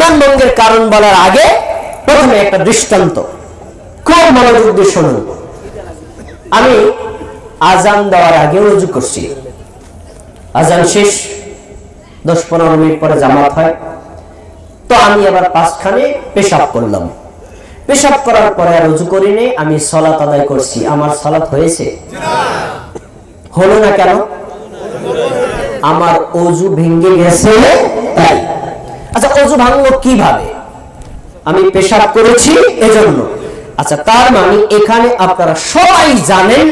ঈমান ভঙ্গের কারণ বলার আগে প্রথমে একটা দৃষ্টান্ত খুব মনোযোগ দিয়ে শুনুন। আমি আজান দেওয়ার আগে ওযু করছি, আজান শেষ 10-15 মিনিট পরে জামাত হয়, তো আমি আবার পাঁচখানে পেশাব করলাম। পেশাব করার পরে আর ওযু করিনি, আমি সালাত আদায় করছি। আমার সালাত হয়েছে? হলো না। কেন? আমার ওযু ভেঙে গেছে তাই। আচ্ছা, ওযু ভাঙলো কিভাবে? আমি পেশাব করেছি এজন্য। আচ্ছা, তার মানে এখানে আপনারা সবাই জানেন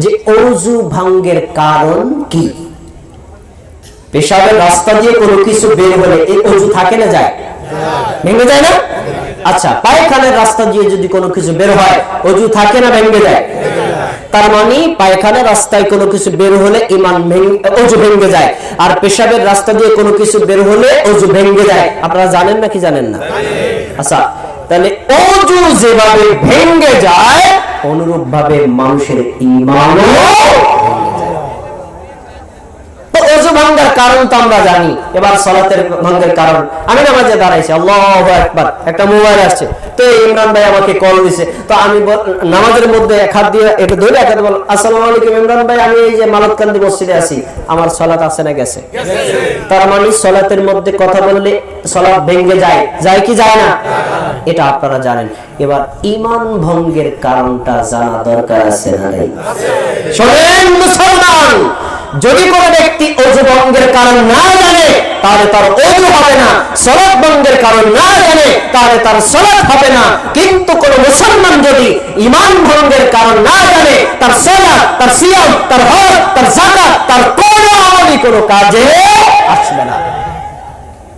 যে ওযু ভঙ্গের কারণ কি। পেশাবের রাস্তা দিয়ে কোনো কিছু বের হলে এই ওযু থাকে না, যায়? ভেঙে যায় না? আচ্ছা, পায়খানার রাস্তা দিয়ে যদি কোনো কিছু বের হয় ওযু থাকে না, ভেঙে যায়? তার মানে পায়খানার রাস্তায় কোনো কিছু বের হলে ওযু ভেঙে যায়, আর পেশাবের রাস্তা দিয়ে কোনো কিছু বের হলে ওযু ভেঙে যায়। আপনারা জানেন নাকি জানেন না? আচ্ছা, তাহলে ওযু যেভাবে ভেঙে যায় অনুরূপ ভাবে মানুষের ঈমানও ওযু ভাঙার কারণ তো আমরা জানি। এবার সালাতের ভাঙার কারণ, আমি নামাজে দাঁড়াইছি, আল্লাহু আকবার, একটা মোবাইল আসছে, তো ইমরান ভাই আমাকে কল দিছে, তো আমি নামাজের মধ্যে এক হাত দিয়ে এটা ধরে এক হাতে বল, আসসালামু আলাইকুম ইমরান ভাই, আমি এই যে মালতকান্দি মসজিদে আছি, আমার সালাত আছে না গেছে? তার মানে সালাতের মধ্যে কথা বললে সালাত ভেঙে যায়, যায় কি যায় না? এটা আপনারা জানেন। এবার ঈমান ভঙ্গের কারণটা জানা দরকার আছে না নাই? শোনেন মুসলমান, যদি কোন ব্যক্তি ওযু ভঙ্গের কারণ না জানে তাহলে তার ওযু হবে না, সালাত ভঙ্গের কারণ না জানে তাহলে তার সালাত হবে না। কিন্তু কোন মুসলমান যদি ঈমান ভঙ্গের কারণ না জানে, তার সালাত, তার সিয়াম, তার হজ, তার যাকাত, তার কোনো আমলই কোনো কাজে আসবে না।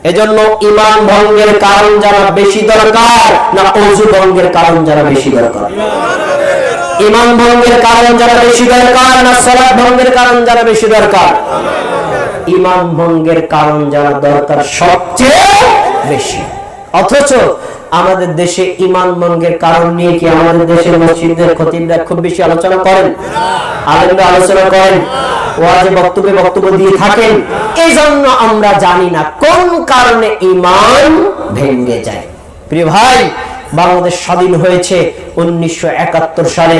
এজন্য ঈমান ভঙ্গের কারণ জানা বেশি দরকার না ওযু ভঙ্গের কারণ জানা বেশি দরকার? ঈমান ভঙ্গের কারণ যারা বেশি দরকার না সালাত ভঙ্গের কারণ যারা বেশি দরকার? ঈমান ভঙ্গের কারণ যারা দরকার সবচেয়ে বেশি। অথচ আমাদের দেশে ঈমান ভঙ্গের কারণ নিয়ে কি আমাদের দেশের মসজিদের খতিবরা খুব বেশি আলোচনা করেন? আলেমরা আলোচনা করেন? ওয়াজে বক্তব্য দিয়ে থাকেন? এই জন্য আমরা জানি না কোন কারণে ঈমান ভেঙে যায়। প্রিয় ভাই, বাংলাদেশ স্বাধীন হয়েছে 1971 সালে,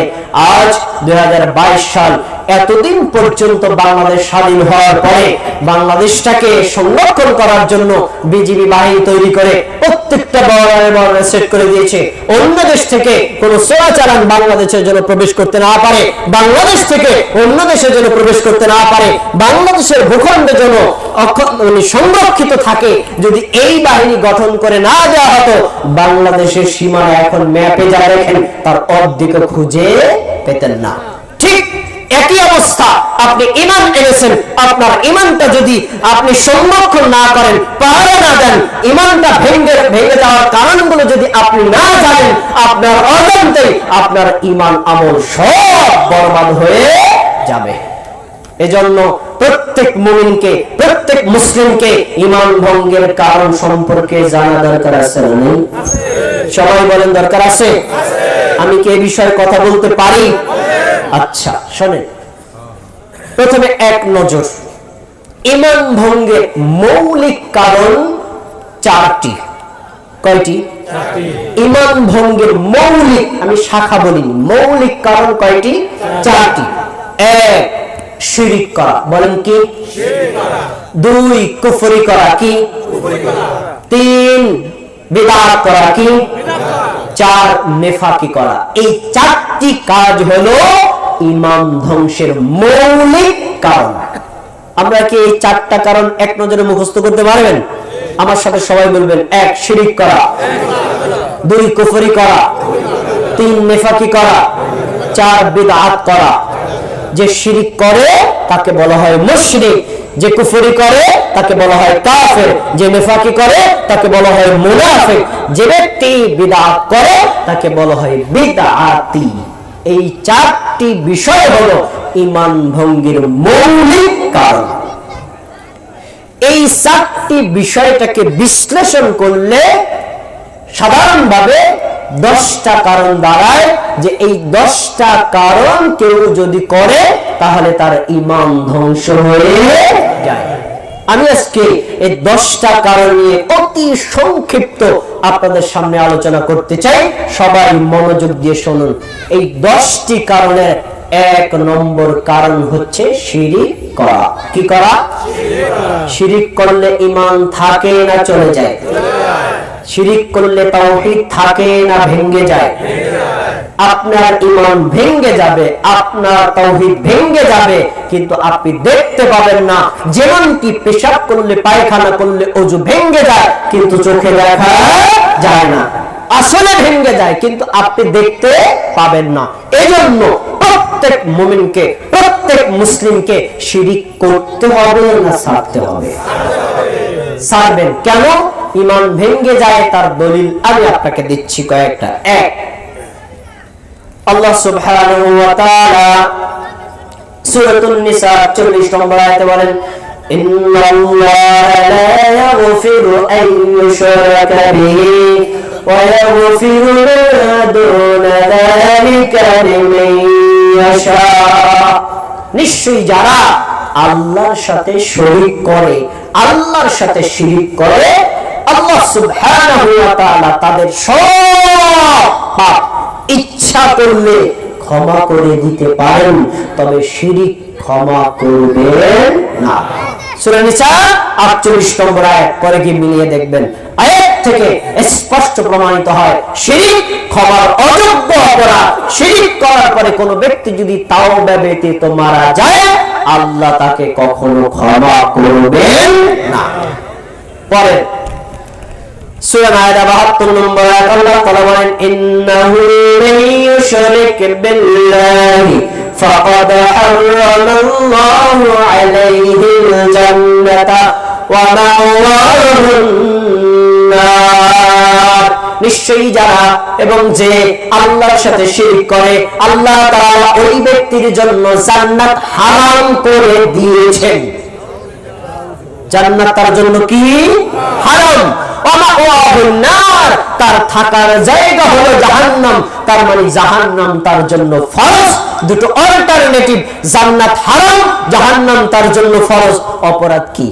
আজ 2022 সাল। এতদিন পর্যন্ত বাংলাদেশ স্বাধীন হওয়ার পরে বাংলাদেশটাকে সংরক্ষণ করার জন্য বিজিবি বাহিনী তৈরি করে প্রত্যেকটা বর্ডারে সেট করে দিয়েছে। অন্য দেশ থেকে কোন চোরাচালান বাংলাদেশের জন্য প্রবেশ করতে না পারে, বাংলাদেশ থেকে অন্য দেশের জন্য প্রবেশ করতে না পারে, বাংলাদেশের ভূখণ্ডের জন্য সংরক্ষিত থাকে। যদি এই বাহিনী গঠন করে না দেওয়া হতো, বাংলাদেশের সীমানা এখন ম্যাপে যা দেখেন তার অর্ধেক খুঁজে পেতেন না। ঠিক একই অবস্থা, আপনি ঈমান এনেছেন, আপনার ঈমানটা যদি আপনি সংরক্ষণ না করেন, পাহারা না দেন, ঈমানটা ভেঙে যাওয়ার কারণগুলো যদি আপনি না জানেন, আপনার অজান্তেই আপনার ঈমান আমল সব বরবাদ হয়ে যাবে। এজন্য প্রত্যেক মুমিনকে, প্রত্যেক মুসলিমকে ঈমান ভঙ্গের কারণ সম্পর্কে জানা দরকার আছে না? সবাই বলেন দরকার আছে? আমি কি এই বিষয়ে কথা বলতে পারি? আচ্ছা, শোনেন, প্রথমে এক নজর ঈমান ভঙ্গের মৌলিক কারণ 4টি। কয়টি? ঈমান ভঙ্গের মৌলিক, আমি শাখা বলিনি, মৌলিক কারণ কয়টি? 4টি। 1, শিরক করা। বলেন কি? 2, কুফরি করা। কি? 3, বিদআত করা। কি? 4, নেফাকি করা। এই 4টি কাজ হলো ঈমান ধ্বংসের মৌলিক কারণ। আমরা কি এই 4টা কারণ এক নজরে মুখস্থ করতে পারবেন? আমার সাথে সবাই বলবেন। 1, শিরক করা। 2, কুফরি করা। 3, নেফাকি করা। 4, বিদআত করা। যে শিরক করে তাকে বলা হয় মুশরিক, যে কুফরি করে তাকে বলা হয় কাফের, যে নেফাকি করে তাকে বলা হয় মুনাফিক, যে ব্যক্তি বিদআত করে তাকে বলা হয় বিদআতি। এই 4টি বিষয় হলো ঈমান ভঙ্গের মৌলিক কারণ। এই 4টি বিষয়টাকে বিশ্লেষণ করলে সাধারণভাবে 10টা কারণ দাঁড়ায়, যে এই 10টা কারণ কেউ যদি করে তাহলে তার ঈমান ধ্বংস হয়ে যায়। আমি আজকে এই 10টা কারণ নিয়ে অতি অতি সংক্ষিপ্ত আপনাদের সামনে আলোচনা করতে চাই। সবাই মনোযোগ দিয়ে শুনুন। এই 10টি কারণের 1 নম্বর কারণ হচ্ছে শিরিক করা। কি করা? শিরিক করলে ঈমান থাকে না চলে যায়? শিরিক করলে তাওহীদ থাকে না ভেঙে যায়? আপনার ঈমান ভেঙে যাবে, আপনার তাওহীদ ভেঙে যাবে, কিন্তু আপনি দেখতে পাবেন না। যেমনটি পেশাব করলে, পায়খানা করলে ওযু ভেঙে যায়, কিন্তু চোখে দেখা যায় না। আসলে ভেঙে যায়, কিন্তু আপনি দেখতে পাবেন না। এজন্য প্রত্যেক মুমিনকে, প্রত্যেক মুসলিমকে শিরিক করতে হবে না ছাড়তে হবে? ছাড়বেন। কেন? ঈমান ভেঙে যায় তার দলিল আমি আপনাকে দিচ্ছি কয়েকটা। 1, আল্লাহ সুবহানাহু ওয়া তাআলা সূরাতুন নিসা 40 নম্বর আয়াতে বলেন, ইন্নাল্লাহা লা ইয়াগফিরু আন ইউশরাকা বিহি ওয়া ইয়াগফিরু মা দুনা যালিকা লিমান ইয়াশা। নিশ্চয়ই যারা আল্লাহর সাথে শরীক করে, আল্লাহর সাথে শিরিক করে, আল্লাহ সুবহানাহু ওয়া তাআলা তাদের সব পাপ ইচ্ছা করলে ক্ষমা করে দিতে পারেন, তবে শিরিক ক্ষমা করবেন না। সূরা নিসা 48 নম্বর আয়াত পরে কি মিলিয়ে দেখবেন। আয়াত থেকে স্পষ্ট প্রমাণিত হয় শিরিক ক্ষমার অযোগ্য অপরাধ। শিরিক করার পরে কোনো ব্যক্তি যদি তাওবা ব্যতীত মারা যায়, আল্লাহ তাকে কখনো ক্ষমা করবেন না। পরে সূরা মায়েদা 72 নম্বর আয়াত আল্লাহ তাআলা বলেন, ইন্নাহু মান ইউশরিক বিল্লাহি ফাকাদ হারামাল্লাহু আলাইহিল জান্নাতা ওয়া মাওয়াহুন নার। নিশ্চয়ই যারা এবং যে আল্লাহর সাথে শিরক করে, আল্লাহ তাআলা ওই ব্যক্তির জন্য জান্নাত হারাম করে দিয়েছেন। জান্নাত তার জন্য কি? হারাম। তার থাকার জায়গা হলো জাহান্নাম। তার মানে জাহান্নাম তার জন্য ফরজ। দুটো অল্টারনেটিভ, জান্নাত হারাম, জাহান্নাম তার জন্য ফরজ। অপরাধ কি?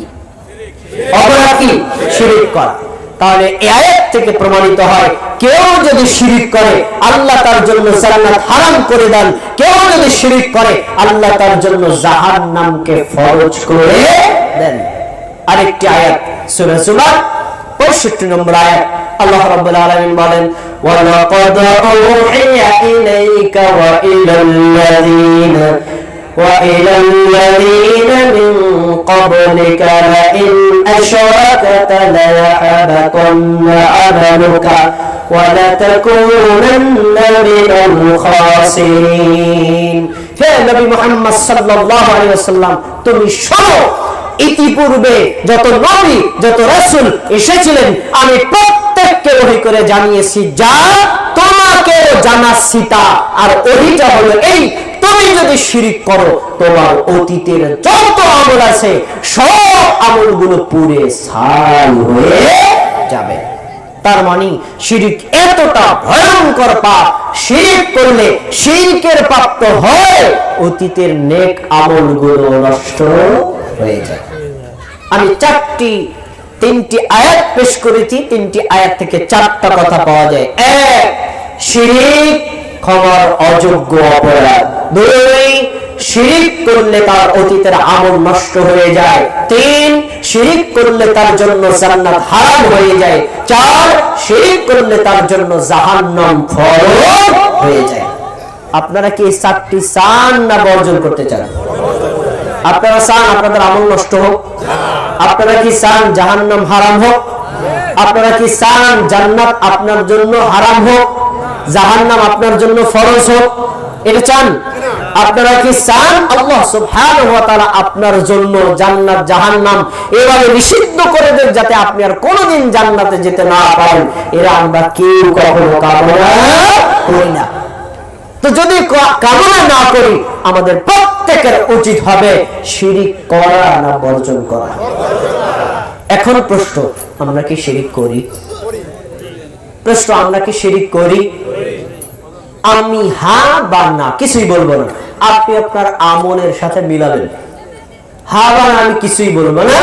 অপরাধ কি? শিরক করা। তাহলে এই আয়াত থেকে প্রমাণিত হয়, কেউ যদি শিরক করে আল্লাহ তার জন্য জান্নাত হারাম করে দেন, কেউ যদি শিরক করে আল্লাহ তার জন্য জাহান্নামকে ফরজ করে দেন। আরেকটি আয়াত সূরা জুমার 65 নম্বর আয়াত আল্লাহ রাব্বুল আলামিন বলেন, ওয়া লাকাদ উহিয়া ইলাইকা ওয়া ইলাল্লাযীনা মিন ক্বাবলিকা লাইন আশরাকতা লায়াহবাতান্না আমালুকা ওয়া লাতাকুনান্না মিনাল খাসিরিন। হে নবী মুহাম্মদ সাল্লাল্লাহু আলাইহি ওয়াসাল্লাম, তুমি শোনো, ইতিপূর্বে যত নবী, যত রাসূল এসেছিলেন, আমি প্রত্যেককে ওহী করে জানিয়েছি যা তোমাকে জানাচ্ছি তা। আর ওহীটা হলো এই, তুমি যদি শিরক করো তোমার অতীতের যত আমল আছে সব আমলগুলো পুড়ে ছাই হয়ে যাবে। তার মানে শিরক এতটা ভয়ঙ্কর পাপ, শিরক করলে শিরকের পাপ তো হয়, অতীতের নেক আমলগুলো নষ্ট হয়ে যায়। আমি 3টি আয়াত পেশ করেছি, 3টি আয়াত থেকে 4টা কথা পাওয়া যায়। 1, শিরক ক্ষমার অযোগ্য অপরাধ। 2, শিরক করলে তার অতীতের আমল নষ্ট হয়ে যায়। 3, শিরক করলে তার জন্য জান্নাত হারাম হয়ে যায়। 4, শিরক করলে তার জন্য জাহান্নাম ফরজ হয়ে যায়। আপনারা কি এই 4টি চান না বর্জন করতে চান? আপনারা চান আপনাদের আমল নষ্ট হোক? আপনারা কি চান জাহান্নাম হারাম হোক? আপনারা কি চান জান্নাত আপনার জন্য হারাম হোক, জাহান্নাম আপনার জন্য ফরজ হোক? এটা চান? আপনারা কি চান আল্লাহ সুবহানাহু ওয়া তাআলা আপনার জন্য জান্নাত জাহান্নাম এভাবে নিষিদ্ধ করে দেন যাতে আপনি আর কোনোদিন জান্নাতে যেতে না পারেন? এরা আমরা কেউ কখনো কামনা করি না। তো যদি কামনা না করি, আমাদের প্রত্যেকের উচিত হবে শিরক করা না বর্জন করা? এখন প্রশ্ন, আমরা কি শিরক করি? প্রশ্ন, আমরা কি শিরক করি? আমি হ্যাঁ বা না কিছুই বলবো না, আপনি আপনার আমলের সাথে মিলাবেন। হ্যাঁ বা না আমি কিছুই বলবো না,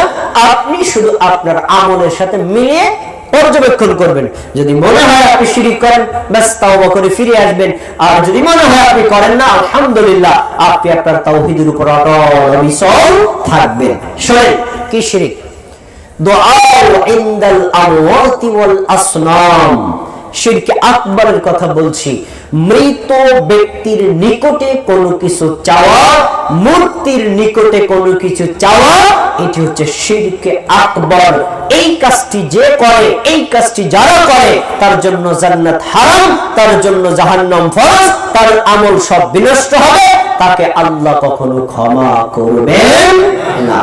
আপনি শুধু আপনার আমলের সাথে মিলিয়ে পর্যবেক্ষণ করবেন। যদি মনে হয় আপনি শিরক করেন, ব্যাস তাওবা করে ফিরে আসবেন। আর যদি মনে হয় আপনি করেন না, আলহামদুলিল্লাহ, আপনি আপনার তাওহীদের উপর অটল অবিচল থাকবেন। শুনেন কি শিরক? দুআ ইনদাল আমওয়াতি ওয়াল আসনাম, শিরক আকবরের কথা বলছি। মৃত ব্যক্তির নিকটে কোনো কিছু চাওয়া, মূর্তির নিকটে কোনো কিছু চাওয়া, এটি হচ্ছে শিরক আকবর। এই কাজটি যে করে, এই কাজটি যারা করে, তার জন্য জান্নাত হারাম, তার জন্য জাহান্নাম ফরজ, তার আমল সব বিনষ্ট হবে, তাকে আল্লাহ কখনো ক্ষমা করবেন না।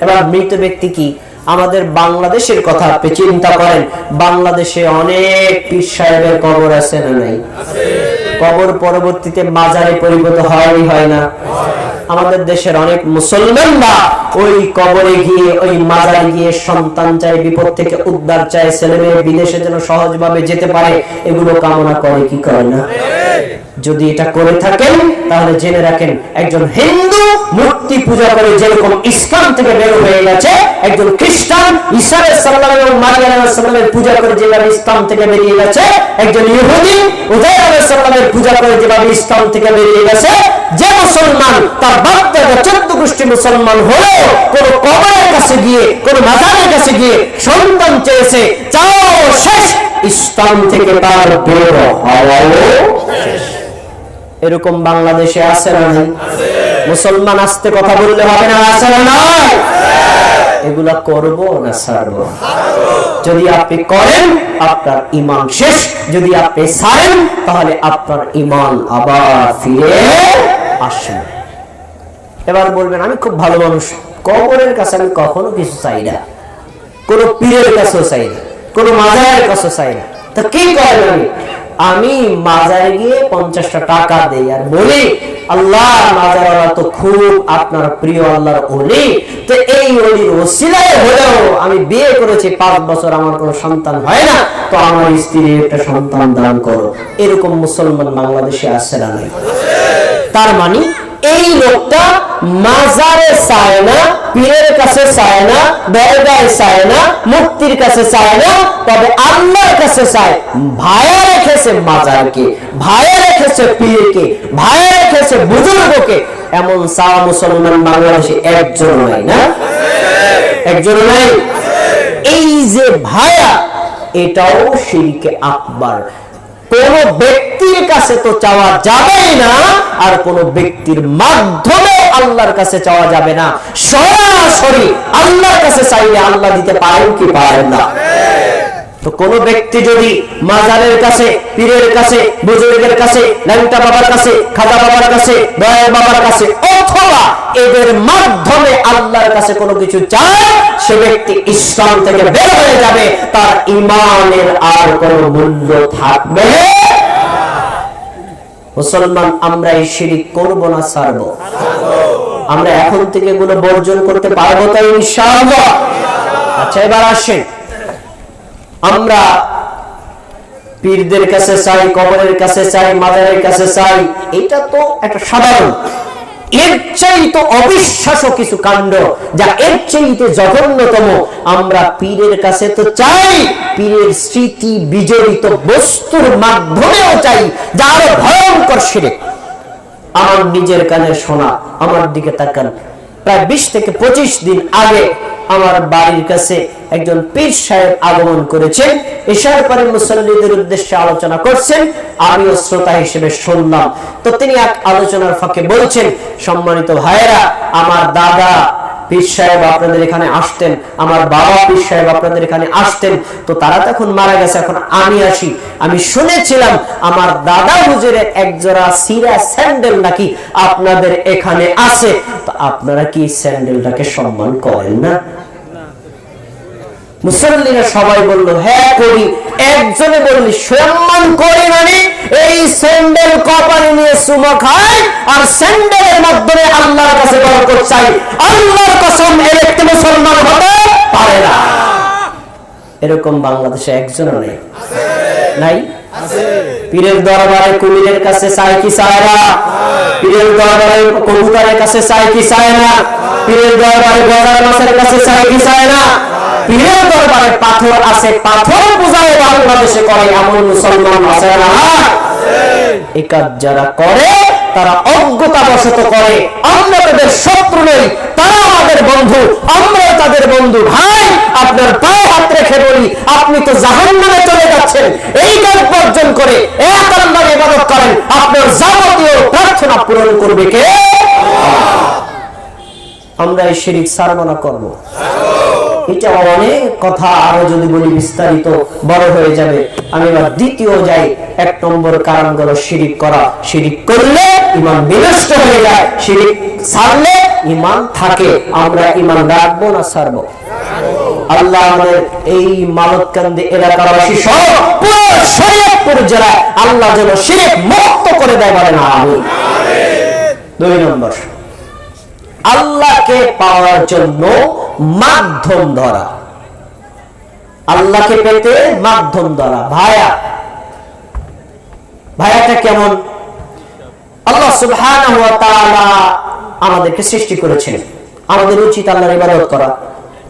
এবার মৃত ব্যক্তি কি? আমাদের বাংলাদেশের কথা আপনি চিন্তা করেন, বাংলাদেশে অনেক পীর সাহেবের কবর আছে না নাই? কবর পরবর্তীতে মাজারে পরিণত হয় না? আমাদের দেশের অনেক মুসলমানরা ওই কবরে গিয়ে, ওই মাজারে গিয়ে সন্তান চায়, বিপদ থেকে উদ্ধার চায়, ছেলে মেয়ে বিদেশে যেন সহজভাবে যেতে পারে, এগুলো কামনা করে কি করে না? যদি এটা করে থাকেন তাহলে জেনে রাখেন, একজন হিন্দু মূর্তি পূজা করে যেরকম ইসলাম থেকে বের হয়ে গেছে, একজন খ্রিস্টান ঈসা আলাইহিস সালাম এবং মারিয়াম আলাইহিস সালামের পূজা করে যেভাবে ইসলাম থেকে বেরিয়ে গেছে, একজন ইহুদি উযাইর আলাইহিস সালামের পূজা করে যেভাবে ইসলাম থেকে বেরিয়ে গেছে, যে মুসলমান তার বাপ দাদা 14 গোষ্ঠী মুসলমান হলেও কোন কবরের কাছে গিয়ে, কোন মাজারের কাছে গিয়ে সন্তান চেয়েছে, চাও শেষ, ইসলাম থেকে তার বের হওয়াও শেষ। এরকম বাংলাদেশে আছে না নাই? মুসলমান আস্তে কথা বললে হবে না, আছে না নাই? এগুলা করব না ছাড়ব? যদি আপনি করেন আপনার ঈমান শেষ, যদি আপনি ছাড়েন তাহলে আপনার ঈমান আবার ফিরে আসবে। এবার বলবেন আমি খুব ভালো মানুষ, কবরের কাছে আমি কখনো কিছু চাই না, কোন পীরের কাছেও চাই না, কোন মাজারের কাছেও চাই না। তো কি করেন? আমি মাজারে গিয়ে 50টা টাকা দেই আর বলি, আল্লাহ মাজারওয়ালা তো খুব আপনার প্রিয় আল্লাহর ওলি, তো এই ওলির ওসিলায় হলেও আমি বিয়ে করেছি 5 বছর, আমার কোনো সন্তান হয় না, তো আমার স্ত্রীর একটা সন্তান দান করো। এরকম মুসলমান বাংলাদেশে আছে না নাই? তার মানে এই লোকটা মাজারে চায় না, পীরের কাছে চায় না, দরগায় চায় না, মূর্তির কাছে চায় না, তবে আল্লাহর কাছে চায়। ভায়া রেখেছে মাজারকে, ভায়া রেখেছে পীরকে, ভায়া রেখেছে বুজুর্গকে। এমন চাওয়া মুসলমান বাংলাদেশে একজন নাই, না? একজন নাই। এই যে ভায়া, এটাও শিরক আকবার। কোন ব্যক্তির কাছে তো চাওয়া যাবে না, আর কোন ব্যক্তির মাধ্যমে আল্লাহর কাছে চাওয়া যাবে না। সরাসরি আল্লাহর কাছে চাইলে আল্লাহ দিতে পারেন কি পারেন না? তো কোন ব্যক্তি যদি মাজারের কাছে, পীরের কাছে, বুজুর্গের কাছে, ল্যাংটা বাবার কাছে, খাজা বাবার কাছে, দয়াল বাবার কাছে, অথবা এদের মাধ্যমে আল্লাহর কাছে কোনো কিছু চায়, সে ব্যক্তি ইসলাম থেকে বের হয়ে যাবে, তার ঈমানের আর কোনো মূল্য থাকবে না। মুসলমান আমরা এই শিরক করব না ছাড়ব? আমরা এখন থেকে এগুলো বর্জন করতে পারবো তো ইনশাআল্লাহ? আচ্ছা, এবার আসেন, আমরা পীরদের কাছে চাই, কবরের কাছে চাই, মাজারের কাছে চাই, এটা তো একটা সাধারণ। এর চাইতে অবিশ্বাস্য কিছু কাণ্ড, যা এর চাইতে জঘন্যতম, আমরা পীরের কাছে তো চাই, পীরের স্মৃতি বিজড়িত বস্তুর মাধ্যমেও চাই, যা আরো ভয়ঙ্কর শিরক। আমার নিজের কানে শোনা, আমার দিকে তাকান, প্রায় 20 থেকে 25 দিন আগে আমার বাড়ির কাছে একজন পীর সাহেব আগমন করেছেন। এশার পরে মুসল্লিদের উদ্দেশ্যে আলোচনা করছেন, আমিও শ্রোতা হিসেবে শুনলাম। তো তিনি এক আলোচনার ফাঁকে বলছেন, সম্মানিত ভাইয়েরা, আমার দাদা পীর সাহেব আপনাদের এখানে আসতেন, আমার বাবা পীর সাহেব আপনাদের এখানে আসতেন, তো তারা তখন মারা গেছে, এখন আমি আসি। আমি শুনেছিলাম আমার দাদা হুজুরের একজোড়া সিরা স্যান্ডেল নাকি আপনাদের এখানে আছে, তো আপনারা কি স্যান্ডেলটাকে সম্মান করেন না? মুসল্লিরা সবাই বলল, হ্যাঁ করি। একজনে বললি, সম্মান করি মানে এই স্যান্ডেল কপালে নিয়ে চুমা খায় আর স্যান্ডেলের মাধ্যমে আল্লাহর কাছে বরকত চাই। আল্লাহর কসম, এর একটি মুসলমান হতে পারে না। এরকম বাংলাদেশে একজনও নেই, নাই? পীরের দরবারে কুমিরের কাছে চাই কি চায় না? পীরের দরবারে কবুতরের কাছে চাই কি চায় না? পীরের দরবারে গজার মাছের কাছে চাই কি চায় না? পীরের দরবারে পাথর আছে, পাথর পূজাও বাংলাদেশে করে এমন মুসলমান আছে না? এই কাজ যারা করে তারা অজ্ঞতাবশত করে। আমরা তাদের শত্রু নই, তারা আমাদের বন্ধু, আমরা তাদের বন্ধু। ভাই, আপনার পায়ে হাত রেখে বলি, আপনি তো জাহান্নামে চলে যাচ্ছেন। এই কাজ বর্জন করে এক আল্লাহর ইবাদত করেন, আপনার যাবতীয় প্রার্থনা পূরণ করবে কে? আমরা এই শিরক ছাড়বো না, করবো। এটা অনেক কথা, আরো যদি বলি বিস্তারিত বড় হয়ে যাবে। আমি এবার দ্বিতীয় যাই। 1 নম্বর কারণ হলো শিরক করা। শিরক করলে ঈমান বিনষ্ট হয়ে যায়, শিরক ছাড়লে ঈমান থাকে। আমরা ঈমান রাখবো না ছাড়বো? আল্লাহ আমাদের এই মালতকান্দি এলাকাবাসী সহ পুরো শরীয়তপুর জেলা আল্লাহ যেন শিরক মুক্ত করে দেয়, বলেন আমিন। 2 নম্বর, আল্লাহকে পাওয়ার জন্য মাধ্যম ধরা। আল্লাহকে পেতে মাধ্যম ধরা। ভায়াটা কেমন? আল্লাহ সুবহানাহু ওয়া তাআলা আমাদেরকে সৃষ্টি করেছেন, আমাদের উচিত আল্লাহর ইবাদত করা,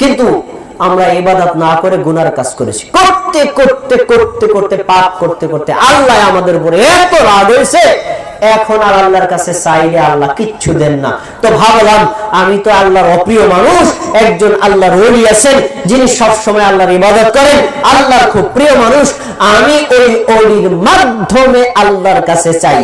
কিন্তু আমরা ইবাদত না করে গুনার কাজ করেছি। করতে করতে করতে করতে পাপ করতে করতে আল্লাহ আমাদের উপরে এত রাগ হয়েছে, এখন আর আল্লাহর কাছে চাইলে আল্লাহ কিচ্ছু দেন না। তো ভাবলাম, আমি তো আল্লাহর অপ্রিয় মানুষ, একজন আল্লাহর ওলি আছেন যিনি সব সময় আল্লাহর ইবাদত করেন, আল্লাহর খুব প্রিয় মানুষ, আমি ওই ওলির মাধ্যমে আল্লাহর কাছে চাই,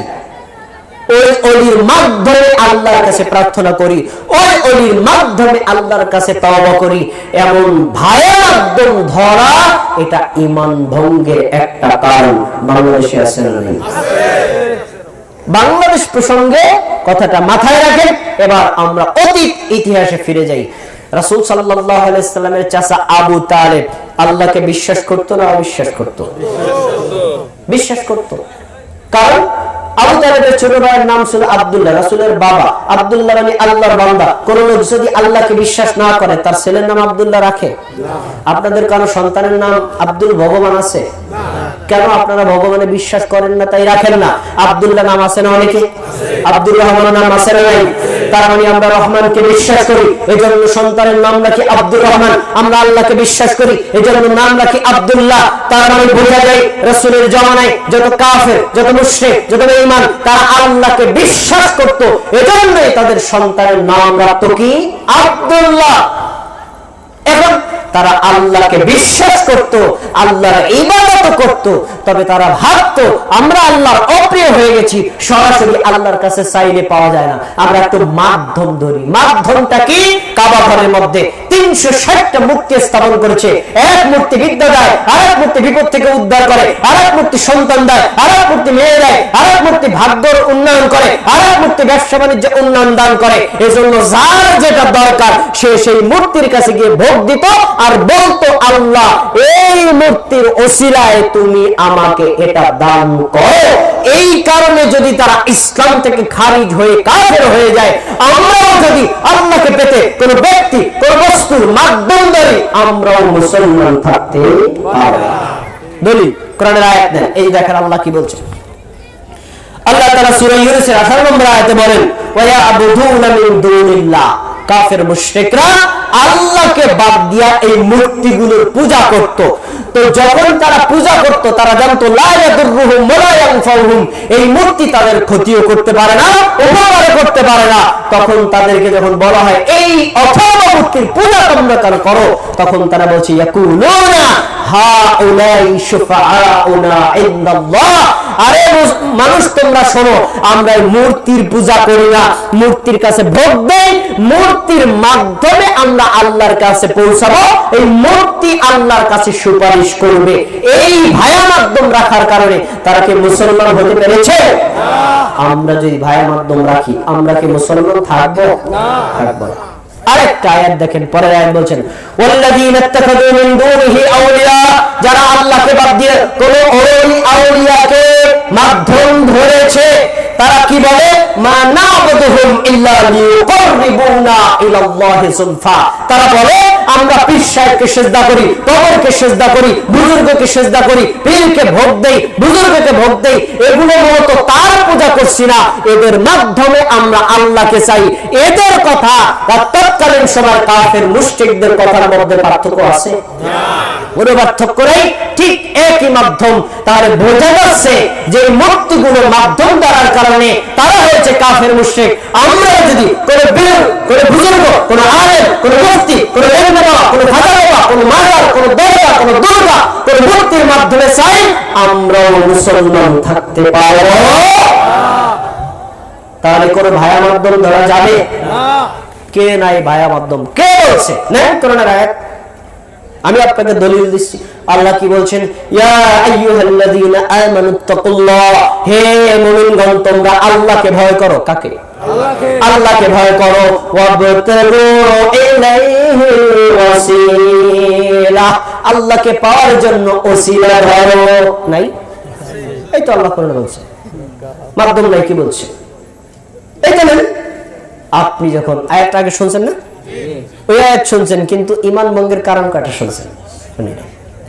ওই ওলির মাধ্যমে আল্লাহর কাছে প্রার্থনা করি, ওই ওলির মাধ্যমে আল্লাহর কাছে তওবা করি। এমন ভায়া মাধ্যম ধরা, এটা ঈমান ভঙ্গের একটা কারণ। বাংলাদেশে আছে না? বাংলাদেশ প্রসঙ্গে কথাটা মাথায় রাখেন। এবার আমরা অতীত ইতিহাসে ফিরে যাই। রাসূল সাল্লাল্লাহু আলাইহি ওয়াসাল্লামের চাচা আবু তালেব আল্লাহকে বিশ্বাস করতো না অবিশ্বাস করতো? বিশ্বাস করতো। কারণ আবু তালেবের ছোট ভাইয়ের নাম ছিল আব্দুল্লাহ, রাসূলের বাবা। আব্দুল্লাহ মানে আল্লাহর বান্দা। কোন লোক যদি আল্লাহকে বিশ্বাস না করে, তার ছেলের নাম আব্দুল্লাহ রাখে? আপনাদের কারো সন্তানের নাম আব্দুল ভগবান আছে? কেন আপনারা ভগবানে বিশ্বাস করেন না তাই রাখেন না? আব্দুল্লাহ নাম আছে না অনেকে? আব্দুর রহমান নাম আছে না নাই? তার মানে আমরা রহমানকে বিশ্বাস করি, এজন্য সন্তানের নাম রাখি আব্দুর রহমান। আমরা আল্লাহকে বিশ্বাস করি, এজন্য নাম রাখি আব্দুল্লাহ। তার মানে বোঝা যায় রাসূলের জামানায় যত কাফের, যত মুশরিক, যত বেঈমান, তারা আল্লাহকে বিশ্বাস করত, এজন্যই তাদের সন্তানের নাম রাখতো কি? আব্দুল্লাহ। এখন তারা আল্লাহকে বিশ্বাস করত, আল্লাহর ইবাদত করত, তবে তারা ভাবতো আমরা আল্লাহর অপ্রিয় হয়ে গেছি, সরাসরি আল্লাহর কাছে চাইলে পাওয়া যায় না, আমরা একটু মাধ্যম ধরি। মাধ্যমটা কি? কাবা ঘরের মধ্যে 360টা মূর্তি স্থাপন করেছে। এক মূর্তি বিদ্যা দেয়, আরেক মূর্তি বিপদ থেকে উদ্ধার করে, আরেক মূর্তি সন্তান দেয়, আরেক মূর্তি মেয়ে দেয়, আরেক মূর্তি ভাগ্যর উন্নয়ন করে, আরেক মূর্তি ব্যবসা বাণিজ্য উন্নয়ন দান করে। এজন্য যার যেটা দরকার সে সেই মূর্তির কাছে গিয়ে ভোগ দিত আর বলতো, আল্লাহ এই মূর্তির ওসিলায় তুমি আমাকে এটা দান করো। এই কারণে যদি তারা ইসলাম থেকে খারিজ হয়ে কাফের হয়ে যায়, আমরাও যদি আল্লাহকে পেতে কোন ব্যক্তি কোন বস্তুর মাধ্যম ধরি, আমরাও মুসলমান থাকতে পারব না। দলিল কোরআনের আয়াত দেন, এই দেখেন আল্লাহ কি বলছে। আল্লাহ তাআলা সূরা ইউনূসের 18 নম্বর আয়াতে বলেন, ওয়া ইয়াবুদুনা মিন দুনিল্লাহ, কাফের মুশরিকরা আল্লাহকে বাদ দিয়া এই মূর্তিগুলোর পূজা করত। তো যখন তারা পূজা করত, তারা জানতো লা ইয়াদুররুহুম ওয়া লা ইয়ানফাউহুম, এই মূর্তি তাদের ক্ষতিও করতে পারে না, উপকারও করতে পারে না। তখন তাদেরকে যখন বলা হয় এই অথবা মূর্তির পূজা তোমরা কেন করো, তখন তারা বলছে ইয়াকুলুনা হাউলাই শুফাআউনা ইনদাল্লাহ, আরে মানুষ তোমরা শোনো, আমরা মূর্তির পূজা করি না, মূর্তির কাছে ভোগ দেই, মূর্তির মাধ্যমে আমরা আল্লাহর কাছে পৌঁছাবো, এই মূর্তি আল্লাহর কাছে সুপারিশ করবে। এই ভায়া মাধ্যম রাখার কারণে তারা কি মুসলমান হতে পেরেছে? আমরা যদি ভায়া মাধ্যম রাখি, আমরা কি মুসলমান থাকবো? থাকবো না। আরেকটা আয়াত দেখেন, পরের আয়াত বলছেন, ওয়াল্লাযীনা ইত্তাখাযু মিন দুনিহি আউলিয়া, যারা আল্লাহকে বাদ দিয়ে কোন ওলি আউলিয়াকে মাধ্যম ধরেছে, তারা কি বলে? মা না'বুদুহুম ইল্লা লিয়ুকাররিবুনা ইলাল্লাহি যুলফা, তারা বলে আমরা পীর সাহেবকে সিজদা করি, কবরকে সিজদা করি, বুজুর্গকে সিজদা করি, পীরকে ভোগ দেই, বুজুর্গকে ভোগ দেই, এগুলো মূলত তার পূজা আমরা করছি না, এদের মাধ্যমে আমরা আল্লাহকে চাই। এদের কথা তৎকালীন সময় কাফের মুশরিকদের কথার মধ্যে পার্থক্য আছে? কোনো পার্থক্য নেই, ঠিক একই মাধ্যম। তাহলে বোঝা যাচ্ছে যে মূর্তিগুলো মাধ্যম দ্বারার কারণে তারা হয়েছে কাফের মুশরিক। আমরা যদি কোনো বীর, কোনো বুজুর্গ, কোনো আলেম, কোনো মুফতি, কোনো ইমাম, কোনো খাজা বাবা, কোনো মাজার, কোনো দরগা, কোনো দুর্গা, কোনো মূর্তির মাধ্যমে চাই আমরাও মুসলমান থাকতে পারবো। তাহলে কোনো ভায়া মাধ্যম ধরা যাবে না। কে নাই ভায়া মাধ্যম? কে বলছে? নেন কোরআনের আয়াত, আমি আপনাকে দলিল দিচ্ছি। আল্লাহ কি বলছেন? ইয়া আইয়ুহাল্লাযীনা আমানুত্তাকুল্লাহ, হে মুমিনগণ তোমরা আল্লাহকে ভয় করো। কাকে? আল্লাহকে ভয় করো। ওয়াবতাগু ইলাইহি ওয়াসিলা, আল্লাহকে পাওয়ার জন্য ওসিলা ধরো। নাই? এই তো আল্লাহ কোরআনে বলছে, মাধ্যম নাই। কি বলছে? এইটা নেন। আপনি যখন আয়াতটা আগে শুনছেন না, ওই আয়াত শুনছেন, কিন্তু ঈমান ভঙ্গের কারণ কয়টা শুনছেন?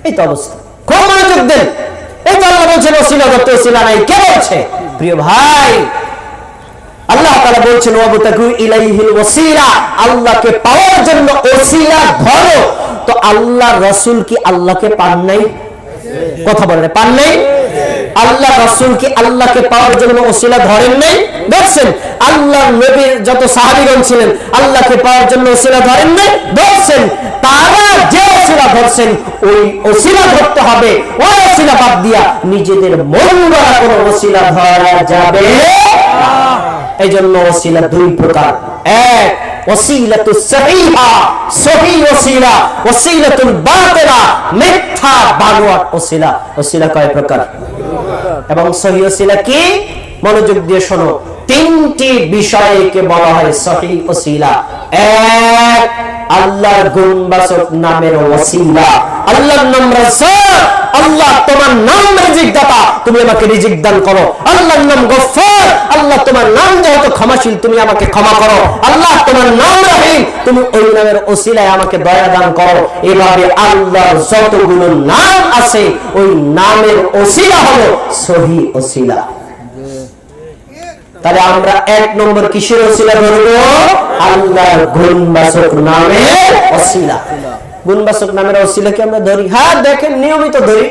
এই তো অবস্থা। খুব মনোযোগ দেন। এই তো আল্লাহ বলছেন ওসিলা করতে, ওসিলা নাই। কে বলছে? প্রিয় ভাই, আল্লাহ তাআলা বলছেন ওয়াবতাগু ইলাইহিল ওয়াসিলা, আল্লাহকে পাওয়ার জন্য ওসিলা ধরো। তো আল্লাহ রাসূল কি আল্লাহকে পান নাই? কথা বলেন, পান নাই? আল্লাহ রাসূল কি আল্লাহকে পাওয়ার জন্য ওসিলা ধরেন নাই? ধরছেন। আল্লাহর নবীর যত সাহাবীগণ ছিলেন আল্লাহকে পাওয়ার জন্য ওসিলা ধরেন নাই? ধরছেন। তারা যে ওসিলা ধরছেন ওই ওসিলা ধরতে হবে। ওই ওসিলা বাদ দিয়া নিজেদের মন গড়া কোনো ওসিলা ধরা যাবে না। এই জন্য ওসিলা দুই প্রকার। এক, ওসিলাতুস সহিহা, সহিহ ওসিলা। ওসিলাতুল বাতিলা, মিথ্যা বানোয়াট ওসিলা। ওসিলা কয় প্রকার? এবং সহিহ ওসিলা কি? মনোযোগ দিয়ে শোনো। তিনটি বিষয়কে বলা হয় সহিহ ওসিলা। এক, আল্লাহর গুণবাচক নামের ওসিলা। আল্লাহর নাম রাজ্জাক, আল্লাহ তোমার নাম রিজিক দাতা, তুমি আমাকে রিজিক দান করো। আল্লাহর নাম গফফার, আল্লাহ তোমার নাম যেহেতু ক্ষমাশীল, তুমি আমাকে ক্ষমা করো। আল্লাহ তোমার নাম রহিম, তুমি ওই নামের ওসিলায় আমাকে দয়া দান করো। এভাবে আল্লাহর যতগুলো নাম আছে ওই নামের ওসিলা হলো সহিহ ওসিলা। তাহলে আমরা এক নম্বর কিসের ওসিলা ধরব? আল্লাহর গুণবাচক নামের ওসিলা। গুণবাচক নামের ওসিলা কি আমরা ধরি? হ্যাঁ, দেখেন নিয়মিত ধরি।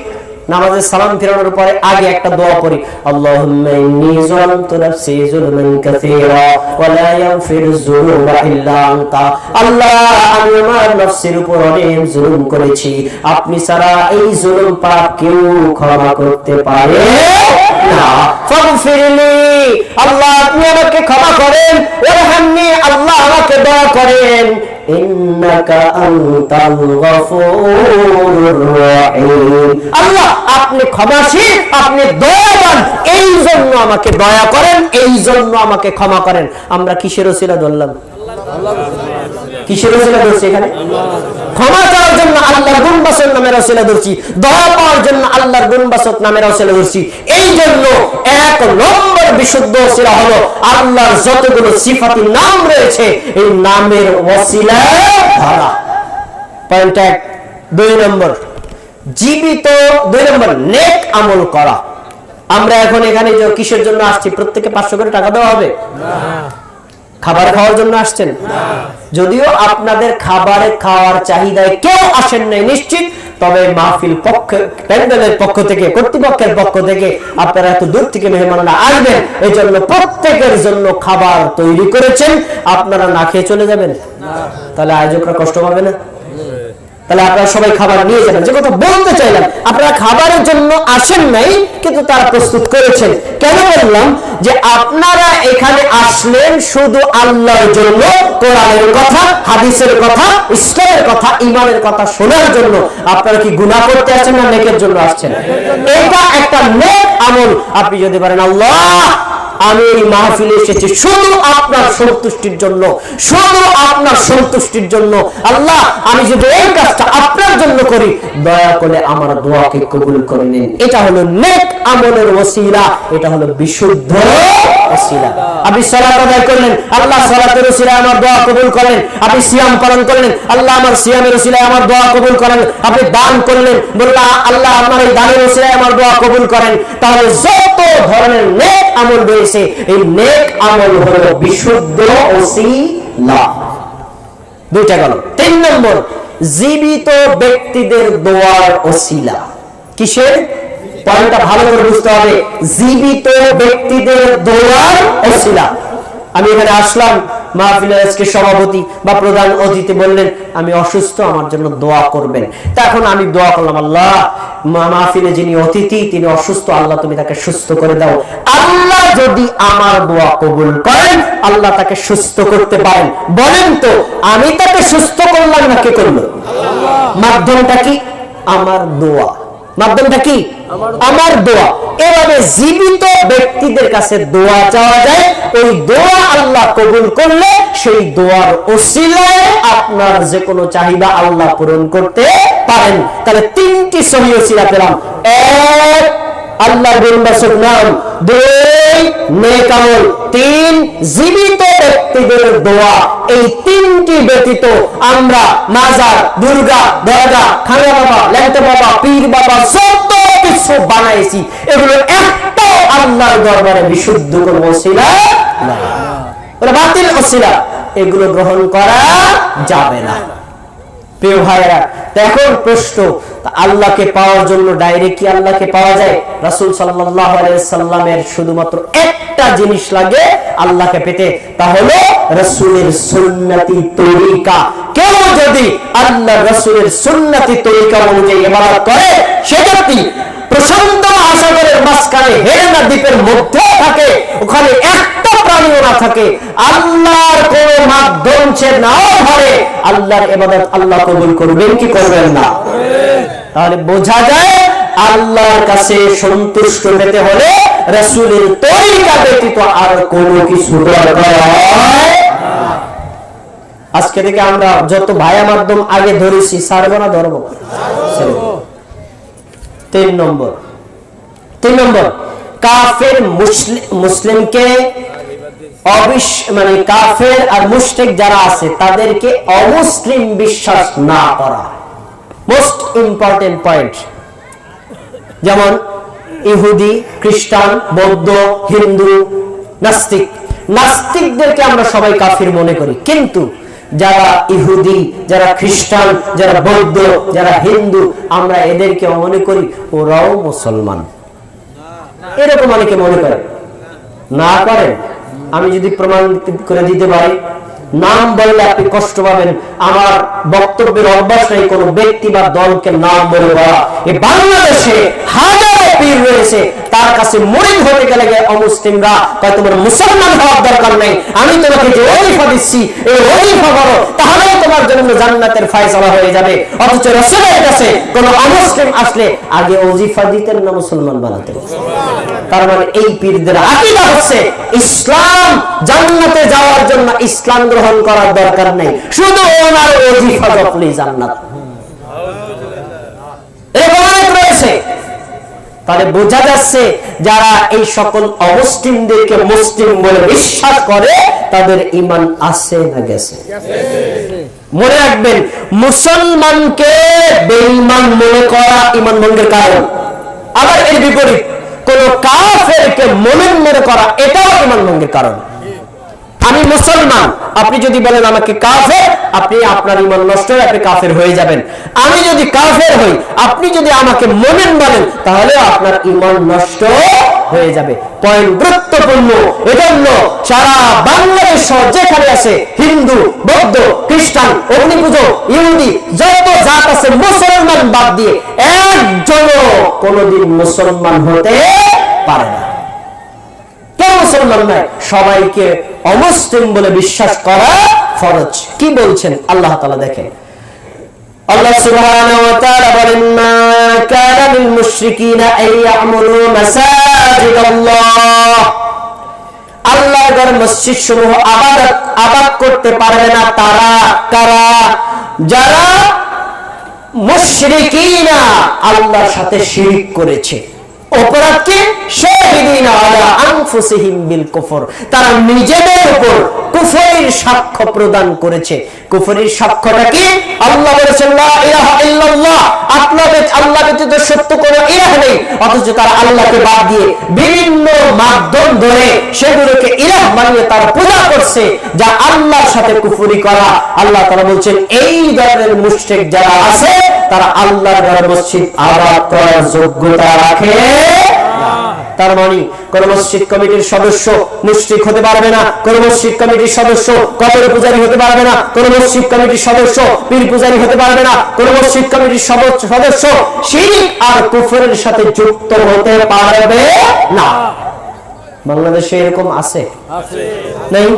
নামাজে সালাম ফিরানোর পরে আগে একটা দোয়া পড়ি, আল্লাহুম্মা ইন্নী যালামতু নাফসি যুলমান কাসীরা ওয়া লা ইয়াগফিরুয যুনুবা ইল্লা আনতা। আল্লাহ, আমি আমার নফসের উপর অনেক জুলুম করেছি, আপনি ছাড়া এই জুলুম পাপ কেউ ক্ষমা করতে পারে না। ফাগফিরলি, আল্লাহ আপনি আমাকে ক্ষমা করেন। ওয়ারহামনি, আল্লাহ আমাকে দয়া করেন। ইন্নাকা আনতাল গফুরুর রহিম, আল্লাহ আপনি ক্ষমাশীল, আপনি দয়াবান, এই জন্য আমাকে দয়া করেন, এই জন্য আমাকে ক্ষমা করেন। আমরা কিসের ওসিলা ধরলাম? কিসের ওসিলা ধরছি এখানে? ক্ষমা চাওয়ার জন্য আল্লাহর গুণবাচক নামের ওসিলা ধরছি, দয়া পাওয়ার জন্য আল্লাহর গুণবাচক নামের ওসিলা ধরছি। এই জন্য এক নম্বর বিশুদ্ধ ওসিলা হলো আল্লাহর যতগুলো সিফাতি নাম রয়েছে এই নামের ওসিলা ধরা। পয়েন্ট এক। দুই নম্বর, জীবিত। দুই নম্বর, নেক আমল করা। আমরা এখন এখানে যে কিসের জন্য আসছি? প্রত্যেককে 500 করে টাকা দেওয়া হবে না। খাবার খাওয়ার জন্য আসছেন? যদিও আপনাদের খাবারে খাওয়ার চাহিদায় কেউ আসেন নাই নিশ্চিত, তবে মাহফিল প্যান্ডেলের পক্ষ থেকে, কর্তৃপক্ষের পক্ষ থেকে আপনারা এত দূর থেকে মেহমানরা আসবেন, এই জন্য প্রত্যেকের জন্য খাবার তৈরি করেছেন। আপনারা না খেয়ে চলে যাবেন? তাহলে আয়োজকরা কষ্ট পাবে না? তাহলে আপনারা সবাই খাবার নিয়ে যাবেন। যে কথা বলতে চাইলাম, আপনারা খাবারের জন্য আসেন নাই, কিন্তু তারা প্রস্তুত করেছেন। কেন বললাম যে আপনারা এখানে আসলেন শুধু আল্লাহর জন্য, কোরআনের কথা, হাদিসের কথা, ইসলামের কথা, ঈমানের কথা শোনার জন্য। আপনারা কি গুনাহ করতে আসছেন না নেকের জন্য আসছেন? এটা একটা নেক আমল। আপনি যদি পারেন, আল্লাহ আমি এই মাহফিলে এসেছি শুধু আপনার সন্তুষ্টির জন্য, শুধু আপনার সন্তুষ্টির জন্য, আল্লাহ আমি যদি এই কাজটা আপনার জন্য করি, দয়া করে আমার দোয়াকে কবুল করে নিন। এটা হলো নেক আমলের ওসিলা, এটা হলো বিশুদ্ধ ওসিলা। আপনি সালাত আদায় করলেন, আল্লাহ সালাতের ওসিলায় আমার দোয়া কবুল করেন। আপনি সিয়াম পালন করলেন, আল্লাহ আমার সিয়ামের ওসিলায় আমার দোয়া কবুল করেন। আপনি দান করলেন, বললেন আল্লাহ আমার এই দানের ওসিলায় আমার দোয়া কবুল করেন। তাহলে যত ধরনের নেক আমল রয়েছে, এই নেক আমল হলো বিশুদ্ধ ওসিলা। দুইটা গেল। 3 নম্বর, জীবিত ব্যক্তিদের দোয়ার ওসিলা। কিসের? পয়েন্টটা ভালো করে বুঝতে হবে, জীবিত ব্যক্তিদের দোয়ার ওসিলা। আমি এখানে আসলাম, মাহফিলের আজকে সভাপতি বা প্রধান অতিথি বললেন আমি অসুস্থ, আমার জন্য দোয়া করবেন। তখন আমি দোয়া করলাম, আল্লাহ মাহফিলে যিনি অতিথি তিনি অসুস্থ, আল্লাহ তুমি তাকে সুস্থ করে দাও। আল্লাহ যদি আমার দোয়া কবুল করেন, আল্লাহ তাকে সুস্থ করতে পারেন। বলেন তো আমি তাকে সুস্থ করলাম না কে করলো? মাধ্যমটা কি? আমার দোয়া। মাধ্যমটা কি? আমার দোয়া। এভাবে জীবিত ব্যক্তিদের কাছে দোয়া চাওয়া যায়, ওই দোয়া আল্লাহ কবুল করলে সেই দোয়ার ওসিলায় আপনার যে কোনো চাহিদা আল্লাহ পূরণ করতে পারেন। তাহলে 3টি সহি ওসিলা পেলাম। 1 আল্লাহর গুণবাচক নাম, 2 নেক আমল, 3 জীবিত ব্যক্তিদের দোয়া। এই 3টি ব্যতীত আমরা মাজার, দুর্গা, দরগা, খাজা বাবা, ল্যাংটা বাবা, পীর বাবা যত কিছু বানাইছি, এগুলো একটা আল্লাহর দরবারে বিশুদ্ধ কোন ওসিলা নাই, ওরা বাতিল ওসিলা, এগুলো গ্রহণ করা যাবে না। প্রিয় ভাইরা, এখন প্রশ্ন, আল্লাহকে পাওয়ার জন্য ডাইরেক্ট কি আল্লাহকে পাওয়া যায়? রাসূল সাল্লাল্লাহু আলাইহি সাল্লামের শুধুমাত্র একটা জিনিস লাগে আল্লাহকে পেতে, তা হলো রাসূলের সুন্নতি তরিকা। কেউ যদি আল্লাহ রাসূলের সুন্নতি তরিকা অনুযায়ী ইবাদত করে, সে ব্যক্তি প্রশান্ত মহাসাগরের মাঝখানে হেরেনা দ্বীপের মধ্যে থাকে, ওখানে একটা প্রাণীও না থাকে, আল্লাহর কোন মাধ্যম সে নাও ধরে, আল্লাহর ইবাদত আল্লাহ কবুল করবেন কি করবেন না? তাহলে বোঝা যায় আল্লাহর কাছে সন্তুষ্ট পেতে হলে রাসূলের তরিকা ব্যতীত আর কোনো কিছু দরকার হয় না। আজকে থেকে আমরা যত ভায়া মাধ্যম আগে ধরেছি, ছাড়বো না ধরবো? 3 নম্বর, কাফের মুসলিমকে মানে কাফের আর মুশরিক যারা আছে তাদেরকে অমুসলিম বিশ্বাস না করা, মোস্ট ইম্পর্টেন্ট পয়েন্ট। যেমন ইহুদি, খ্রিস্টান, বৌদ্ধ, হিন্দু, নাস্তিকদেরকে আমরা সবাই কাফির মনে করি, কিন্তু যারা ইহুদি, যারা খ্রিস্টান, যারা বৌদ্ধ, যারা হিন্দু, আমরা এদেরকে মনে করি ওরাও মুসলমান। এরকম অনেকে মনে করে, না করেন। আমি যদি প্রমাণ করে দিতে পারি, নাম বললে আপনি কষ্ট পাবেন, আমার বক্তব্যের অভ্যাস নেই কোন ব্যক্তি বা দলকে নাম বলে বলা। এই বাংলাদেশে হাজারো পীর রয়েছে, তার কাছে মুরিদ হতে গেলে অমুসলিমরা কয় তোমার মুসলমান হওয়ার দরকার নেই, আমি তোমাকে যে ওয়াজিফা দিচ্ছি এই ওয়াজিফা করো, তাহলেই তোমার জন্য জান্নাতের ফয়সালা হয়ে যাবে। অথচ রাসূলের কাছে কোন অমুসলিম আসলে আগে ওয়াজিফা দিতেন না মুসলমান বানাতেন। তার মানে এই পীরদের আকীদা হচ্ছে ইসলাম, জান্নাতে যাওয়ার জন্য ইসলাম গ্রহণ করার দরকার নেই, শুধু ওনার ওয়াজিফা জপলেই জান্নাত। এরকম অনেক রয়েছে। তাহলে বোঝা যাচ্ছে যারা এই সকল অমুসলিমদেরকে মুসলিম বলে বিশ্বাস করে তাদের ঈমান আছে না গেছে? মনে রাখবেন, মুসলমানকে বেঈমান মনে করা ঈমান ভঙ্গের কারণ। আবার এর বিপরীত কোন কাফেরকে মুমিন মনে করা এটাও ঈমান ভঙ্গের কারণ। আমি মুসলমান, আপনি যদি বলেন আমাকে কাফের, আপনি আপনার ঈমান নষ্ট হয়ে আপনি কাফের হয়ে যাবেন। আমি যদি কাফের হই, আপনি যদি আমাকে মুমিন বলেন, তাহলে আপনার ঈমান নষ্ট হয়ে যাবে। পয়েন্ট গুরুত্বপূর্ণ। এজন্য সারা বাংলাদেশ যেখানে আছে হিন্দু, বৌদ্ধ, খ্রিস্টান, অগ্নিপূজো, ইহুদি, যত জাত আছে, মুসলমান বাদ দিয়ে একজনও কোনদিন মুসলমান হতে পারে না। কেউ মুসলমান নয়, সবাইকে অমুসলিম বলে বিশ্বাস করা ফরজ। কি বলছেন আল্লাহ তাআলা দেখেন, আল্লাহ সুবহানাহু ওয়া তাআলা বলেন, মা কানা লিল মুশরিকিনা আইয়ামুলু মাসাজিদাল্লাহ। আল্লাহর ঘর মসজিদ সমূহ আবাদ করতে পারবে না তারা কারা? যারা মুশরিকিনা, আল্লাহর সাথে শিরক করেছে। অপরাধ কি? শিরক। শাহিদিনা আলা আনফুসিহিম বিল কুফর, তারা নিজেদের উপর কুফরের সাক্ষ্য প্রদান করেছে। কুফরের সাক্ষ্যটা কি? আল্লাহ বলেছেন লা ইলাহা ইল্লাল্লাহ, আল্লাহ ব্যতীত সত্য কোনো ইলাহ নেই, অথচ তারা আল্লাহকে বাদ দিয়ে বিভিন্ন মাধ্যম ধরে সেগুলোকে ইলাহ বানিয়ে তারা পূজা করছে, যা আল্লাহর সাথে কুফরি করা। আল্লাহ তাআলা বলছেন এই ধরনের মুশরিক যারা আছে তারা আল্লাহর ঘর মসজিদ আবাদ করার যোগ্যতা রাখে না। তার মানে কোন মসজিদ কমিটির সদস্য মুশরিক হতে পারবে না, কোন মসজিদ কমিটির সদস্য কবর পূজারী হতে পারবে না, কোন মসজিদ কমিটির সদস্য পীর পূজারী হতে পারবে না, কোন মসজিদ কমিটির সদস্য শিরক আর কুফরের সাথে যুক্ত হতে পারবে না। বাংলাদেশে এরকম আছে? নেই?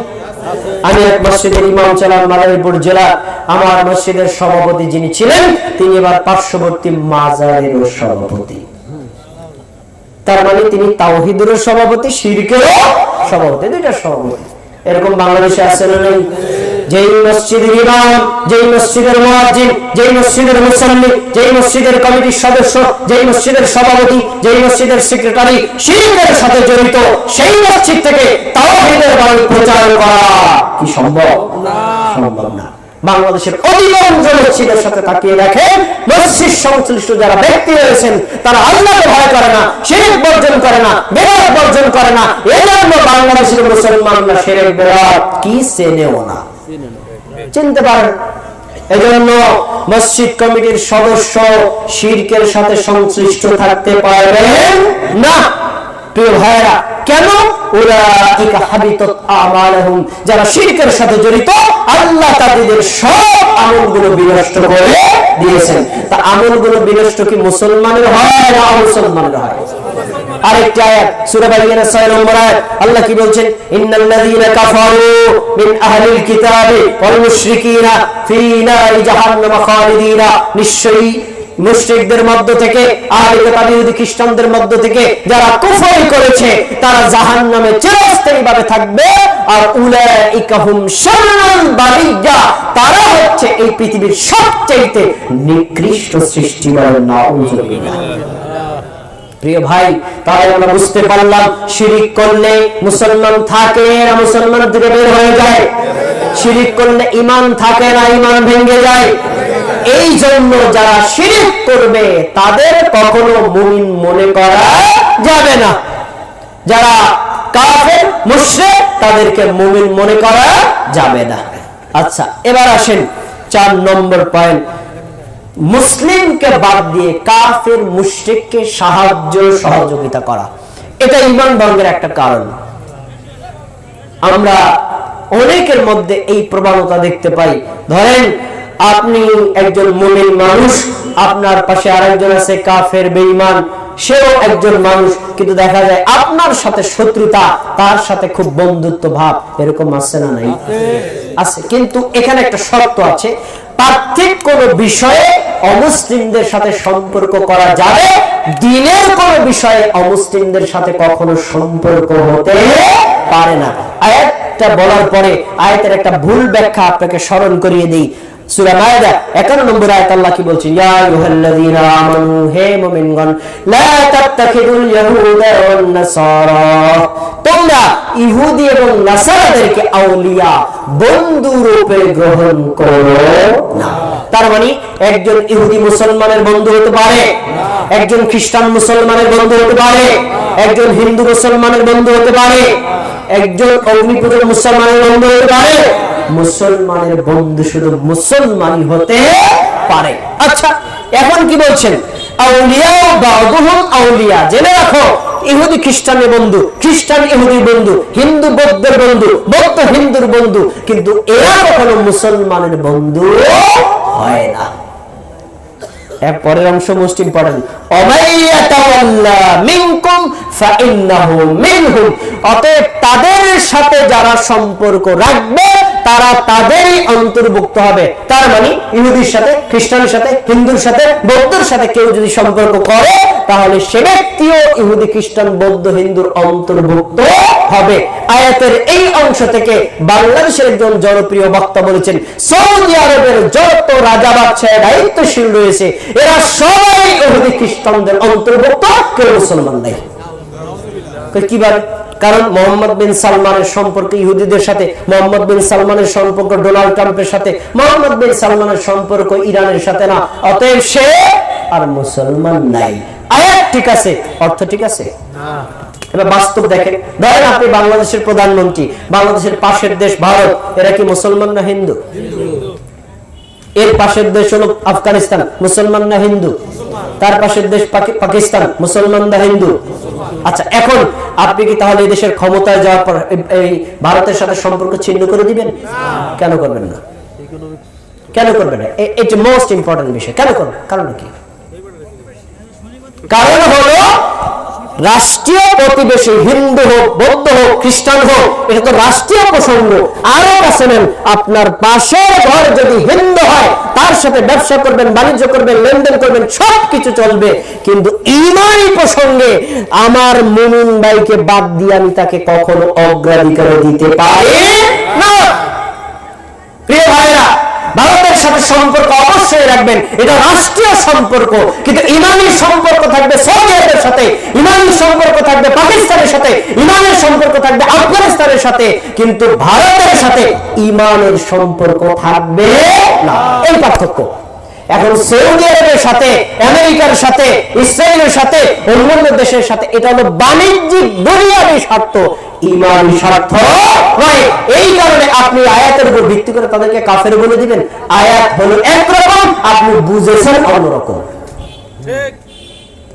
আমি এক মসজিদের ইমাম ছিলাম মাদারীপুর জেলা। আমার মসজিদের সভাপতি যিনি ছিলেন তিনি এবার পার্শ্ববর্তী মাজারের সভাপতি। তার মানে তিনি তাওহীদের সভাপতি, শিরকেরও সভাপতি, দুইটা সভাপতি। এরকম বাংলাদেশে আছে না নেই? যেই মসজিদের ইমাম, যেই মসজিদের মুয়াজ্জিন, যেই মসজিদের মুসল্লি, যেই মসজিদের কমিটির সদস্য, যেই মসজিদের সভাপতি, যেই মসজিদের সেক্রেটারি শিরকের সাথে জড়িত, সেই মসজিদ থেকে তাওহীদের বাণী প্রচার করা কি সম্ভব? না, সম্ভব না। বাংলাদেশের অধিকাংশ মসজিদের সাথে তাকিয়ে দেখেন, মসজিদ সংশ্লিষ্ট যারা ব্যক্তি রয়েছেন তারা আল্লাহকে ভয় করে না, শিরক বর্জন করে না, বেদাত বর্জন করে না। এজন্য বাংলাদেশের মুসলমানরা শিরক বেদাত কি চেনেও না, চিনতে পারেন। এজন্য মসজিদ কমিটির সদস্য শিরকের সাথে সংশ্লিষ্ট থাকতে পারবেন না। প্রিয় ভাইরা, কেন? উলাইকা হাবিতাত আমালুহুম, যারা শিরকের সাথে জড়িত আল্লাহ তাদের সব আমলগুলো বিনষ্ট করে দিয়েছেন। তা আমলগুলো বিনষ্ট কি মুসলমানের হয় না মুসলমানের হয়? আরেকটা আয়াত সূরা বাইয়িনার 6 নম্বর আয়াত, আল্লাহ কি বলছেন? ইন্নাল্লাযীনা কাফারু মিন আহলিল কিতাবি ওয়াল মুশরিকিনা ফী নারি জাহান্নাম খালিদিনা, নিশ্চয়ই মুশরিকদের মধ্য থেকে, আহলে কিতাব ইহুদি খ্রিস্টানদের মধ্য থেকে যারা কুফর করেছে তারা জাহান্নামে চিরস্থায়ীভাবে থাকবে। আর উলাইকা হুম শাররুল বারিয়া, তারা হচ্ছে এই পৃথিবীর সবচেয়ে নিকৃষ্ট সৃষ্টি। বলেন নাউযুবিল্লাহ। প্রিয় ভাই, তাহলে আমরা বুঝতে পারলাম শিরক করলে মুসলমান থাকে না মুসলমান থেকে বের হয়ে যায়, শিরক করলে ঈমান থাকে না ঈমান ভেঙে যায়। এই জন্য যারা শিরক করবে তাদের কখনো মুমিন মনে করা যাবে না, যারা কাফের মুশরিক তাদেরকে মুমিন মনে করা যাবে না। আচ্ছা, এবার আসেন 4 নম্বর পয়েন্ট, মুসলিমকে বাদ দিয়ে কাফের মুশরিককে সাহায্য সহযোগিতা করা। এটা ঈমান ভঙ্গের একটা কারণ। আমরা অনেকের মধ্যে এই প্রবণতা দেখতে পাই। ধরেন আপনি একজন মুমিন মানুষ, আপনার পাশে আরেকজন আছে কাফের বেঈমান, সেও একজন মানুষ, কিন্তু দেখা যায় আপনার সাথে শত্রুতা, তার সাথে খুব বন্ধুত্ব ভাব। এরকম আছে না নাই? আছে। কিন্তু এখানে একটা শর্ত আছে, পার্থিব কোন বিষয়ে অমুসলিমদের সাথে সম্পর্ক করা যাবে, দ্বীনের কোন বিষয়ে অমুসলিমদের সাথে কখনো সম্পর্ক হতে পারে না। আয়াতটা বলার পরে আয়াতের একটা ভুল ব্যাখ্যা আপনাকে স্মরণ করিয়ে দেই। সূরা মায়েদা 51 নম্বর আয়াত আল্লাহ কি বলছেন? ইয়া আইয়ুহাল্লাযীনা আমানু, হে মুমিনগণ, লা তাত্তাখিদুল ইয়াহুদা ওয়ান নাসারা, তোমরা ইহুদি এবং নাসারাদেরকে আউলিয়া, বন্ধু রূপে গ্রহণ করো না। তার মানে একজন ইহুদি মুসলমানের বন্ধু হতে পারে, একজন খ্রিস্টান মুসলমানের বন্ধু হতে পারে, একজন হিন্দু মুসলমানের বন্ধু হতে পারে, একজন অগ্নিপূজক মুসলমানের বন্ধু হতে পারে। মুসলমানের বন্ধু শুধু মুসলমানই হতে পারে। আচ্ছা, এখন কি বলছেন? আউলিয়া বা'দুহুম আউলিয়া, জেনে রাখো ইহুদি খ্রিস্টানের বন্ধু, খ্রিস্টান ইহুদির বন্ধু, হিন্দু বৌদ্ধের বন্ধু, বৌদ্ধ হিন্দুর বন্ধু, কিন্তু এরা কখনো মুসলমানের বন্ধু হয় না। এর পরের অংশ মোস্ট ইম্পর্টেন্ট, ওমাইয়াতাওয়াল্লা মিনকুম ফাইন্নাহু মিনহুম, অতএব তাদের সাথে যারা সম্পর্ক রাখবে তারা তাদেরই অন্তর্ভুক্ত হবে। তার মানে ইহুদির সাথে, খ্রিস্টানের সাথে, হিন্দুর সাথে, বৌদ্ধের সাথে কেউ যদি সম্পর্ক করে তাহলে সে ব্যক্তিও ইহুদি খ্রিস্টান বৌদ্ধ হিন্দুর অন্তর্ভুক্ত হবে। আয়াতের এই অংশ থেকে বাংলাদেশের একজন জনপ্রিয় বক্তা বলেছেন, সৌদি আরবের যত রাজা বাদশাহ দায়িত্বশীল রয়েছে এরা সবাই ইহুদি খ্রিস্টানদের অন্তর্ভুক্ত, কেউ মুসলমান নাই। কিভাবে? কারণ মোহাম্মদ বিন সালমানের সম্পর্ক ইহুদিদের সাথে, মোহাম্মদ বিন সালমানের সম্পর্ক ডোনাল্ড ট্রাম্পের সাথে, মোহাম্মদ বিন সালমানের সম্পর্ক ইরানের সাথে না, অতএব সে আর মুসলমান নাই। আয়াত ঠিক আছে, অর্থ ঠিক আছে না। এবার বাস্তব দেখেন, ধরেন আপনি বাংলাদেশের প্রধানমন্ত্রী, বাংলাদেশের পাশের দেশ ভারত, এরা কি মুসলমান না হিন্দু? এর পাশের দেশ হলো আফগানিস্তান, মুসলমান না হিন্দু? তার পাশের দেশ পাকিস্তান, মুসলমান না হিন্দু? আচ্ছা, এখন আপনি কি তাহলে এই দেশের ক্ষমতায় যাওয়ার পর এই ভারতের সাথে সম্পর্ক ছিন্ন করে দিবেন? কেন করবেন না? কেন করবেন না? এটা মোস্ট ইম্পর্টেন্ট বিষয়। কেন করবেন? কারণ কি? কারণ হলো রাষ্ট্রীয় প্রতিবেশী, হিন্দু হোক, বৌদ্ধ হোক, খ্রিস্টান হোক, এটা তো রাষ্ট্রীয় প্রসঙ্গ। আরো কাছে নেন, আপনার পাশের ঘর যদি হিন্দু হয়, তার সাথে ব্যবসা করবেন, বাণিজ্য করবেন, লেনদেন করবেন, সবকিছু চলবে, কিন্তু ঈমানি প্রসঙ্গে আমার মুমিন ভাইকে বাদ দিয়ে আমি তাকে কখনো অগ্রাধিকার দিতে পারি না। প্রিয় ভাইরা, ভারতের সাথে সম্পর্ক অবশ্যই রাখবেন, এটা রাষ্ট্রীয় সম্পর্ক, কিন্তু ইমানি সম্পর্ক থাকবে সৌদি আরবের সাথে, ইমানি সম্পর্ক থাকবে পাকিস্তানের সাথে, ইমানের সম্পর্ক থাকবে আফগানিস্তানের সাথে, কিন্তু ভারতের সাথে ইমানের সম্পর্ক থাকবে না। এই পার্থক্য। এখন সৌদি আরবের সাথে, আমেরিকার সাথে, ইসরায়েলের সাথে, অন্যান্য দেশের সাথে এটা হলো বাণিজ্যিক দুনিয়াবি স্বার্থ, ইমানি স্বার্থ নয়। এই কারণে আপনি আয়াতের উপর ভিত্তি করে তাদেরকে কাফের বলে দিবেন। আয়াত হলো একরকম, আপনি বুঝেছেন অন্যরকম। ঠিক।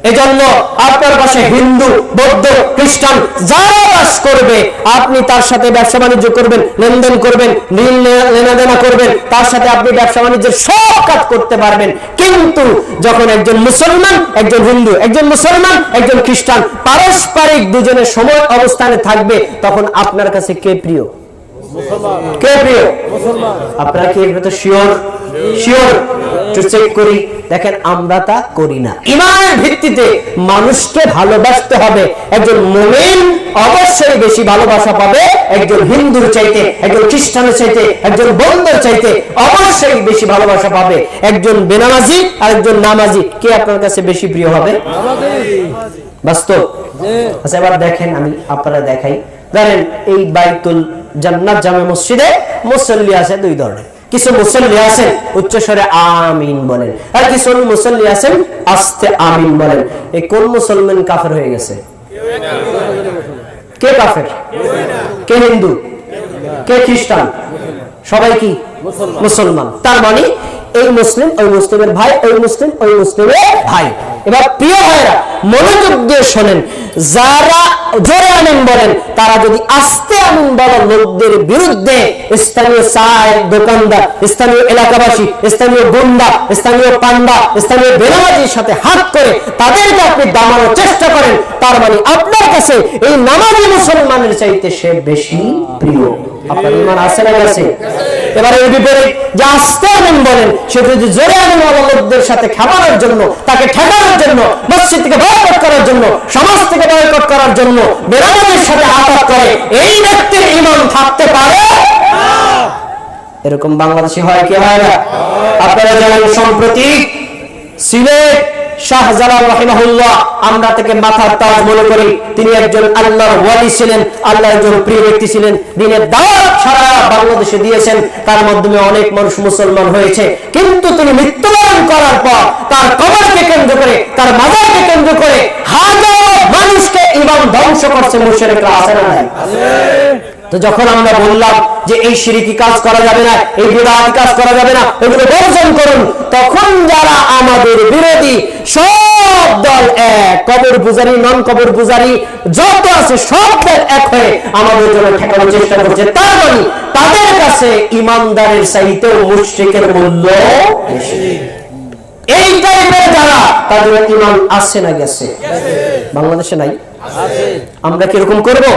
এজন্য আপনার পাশে হিন্দু, বৌদ্ধ, খ্রিস্টান যারা বাস করবে, আপনি তার সাথে ব্যবসা বাণিজ্য করবেন, লেনদেন করবেন, ঋণ লেনাদেনা করবেন, তার সাথে আপনি ব্যবসা বাণিজ্যের সব কাজ করতে পারবেন। কিন্তু যখন একজন মুসলমান, একজন হিন্দু, একজন মুসলমান, একজন খ্রিস্টান পারস্পরিক দুজনের সময় অবস্থানে থাকবে, তখন আপনার কাছে কে প্রিয়? কে প্রিয়? আপনারা কি এটা তো শিওর? শিওর? একটু চেক করি, দেখেন আমরা তা করি না। ইমানের ভিত্তিতে মানুষকে ভালোবাসতে হবে। একজন মুমিন অবশ্যই বেশি ভালোবাসা পাবে একজন হিন্দুর চাইতে, একজন খ্রিস্টানের চাইতে, একজন বৌদ্ধের চাইতে অবশ্যই বেশি ভালোবাসা পাবে। একজন বেনামাজি আর একজন নামাজি, কে আপনার কাছে বেশি প্রিয় হবে? বাস্তব। আচ্ছা, এবার দেখেন, আমি আপনারা দেখাই। জানেন এই বাইতুল জান্নাত জামে মসজিদে মুসল্লি আছে দুই ধরনের। কিছু মুসল্লি আছেন উচ্চস্বরে আমিন বলেন, আর কিছু মুসল্লি আছেন আস্তে আমিন বলেন। এই কোন মুসলমান কাফের হয়ে গেছে? কে কাফের? কে হিন্দু? কে খ্রিস্টান? সবাই কি মুসলমান। তার মানে এই মুসলিম ওই মুসলিমের ভাই, ওই মুসলিম ওই মুসলিমের ভাই। এবার প্রিয় ভাইরা মনোযোগ দিয়ে শোনেন, যারা জোরে আমিন বলেন তারা যদি আস্তে আমিন বলেন লোকদের বিরুদ্ধে, স্থানীয় চায়ের দোকানদার, স্থানীয় এলাকাবাসী, স্থানীয় গুন্ডা, স্থানীয় পান্ডা, স্থানীয় বেনামাজির সাথে হাত করে তাদেরকে আপনি দামানোর চেষ্টা করেন, তার মানে আপনার কাছে এই নামাজি মুসলমানের চাইতে সে বেশি প্রিয়। আপনার ঈমান আছে না গেছে? এবারে এই বিপরীত, যে আস্তে আমিন বলেন সে যদি জোরে আমিন লোকদের সাথে খাবারের জন্য, তাকে ঠেকানোর জন্য, মসজিদ থেকে বয়কট করার জন্য, সমাজ থেকে বয়কট করার জন্য বেনামাজির সাথে আঘাত করে, এই ব্যক্তির ঈমান থাকতে পারে না। এরকম বাংলাদেশে হয় কি হয় না? আপনারা জানেন সম্প্রতি সিলেট শাহজালাল রাহিমাহুল্লাহ আমরা থেকে মাথার তাজ মনে করি, তিনি একজন আল্লাহর ওয়ালি ছিলেন, আল্লাহর একজন প্রিয় ব্যক্তি ছিলেন। দিনের দাওয়াত সারা বাংলাদেশে দিয়েছেন, তার মাধ্যমে অনেক মানুষ মুসলমান হয়েছে। কিন্তু তিনি মৃত্যুবরণ করার পর তার কবরকে কেন্দ্র করে, তার মাজারকে কেন্দ্র করে হাজারো মানুষকে ঈমান ধ্বংস করছে মুশরিকরা। আছে না? তো যখন আমরা বললাম যে এই শিরকি কাজ করা যাবে না, এই বিদআতি কাজ করা যাবে না, এগুলো বর্জন করুন, তখন যারা আমাদের বিরোধী সব দল এক, কবর পূজারী, নন কবর পূজারী যত আছে সব দল এক হয়ে আমাদের জন্য ঠেকানোর চেষ্টা করছে। তার মানে তাদের কাছে ইমানদারের চাইতেও মুশরিকের মূল্য বেশি। এই টাইপের যারা, তাদের ঈমান আছে না গেছে? বাংলাদেশে নাই। আমরা কিরকম করবো?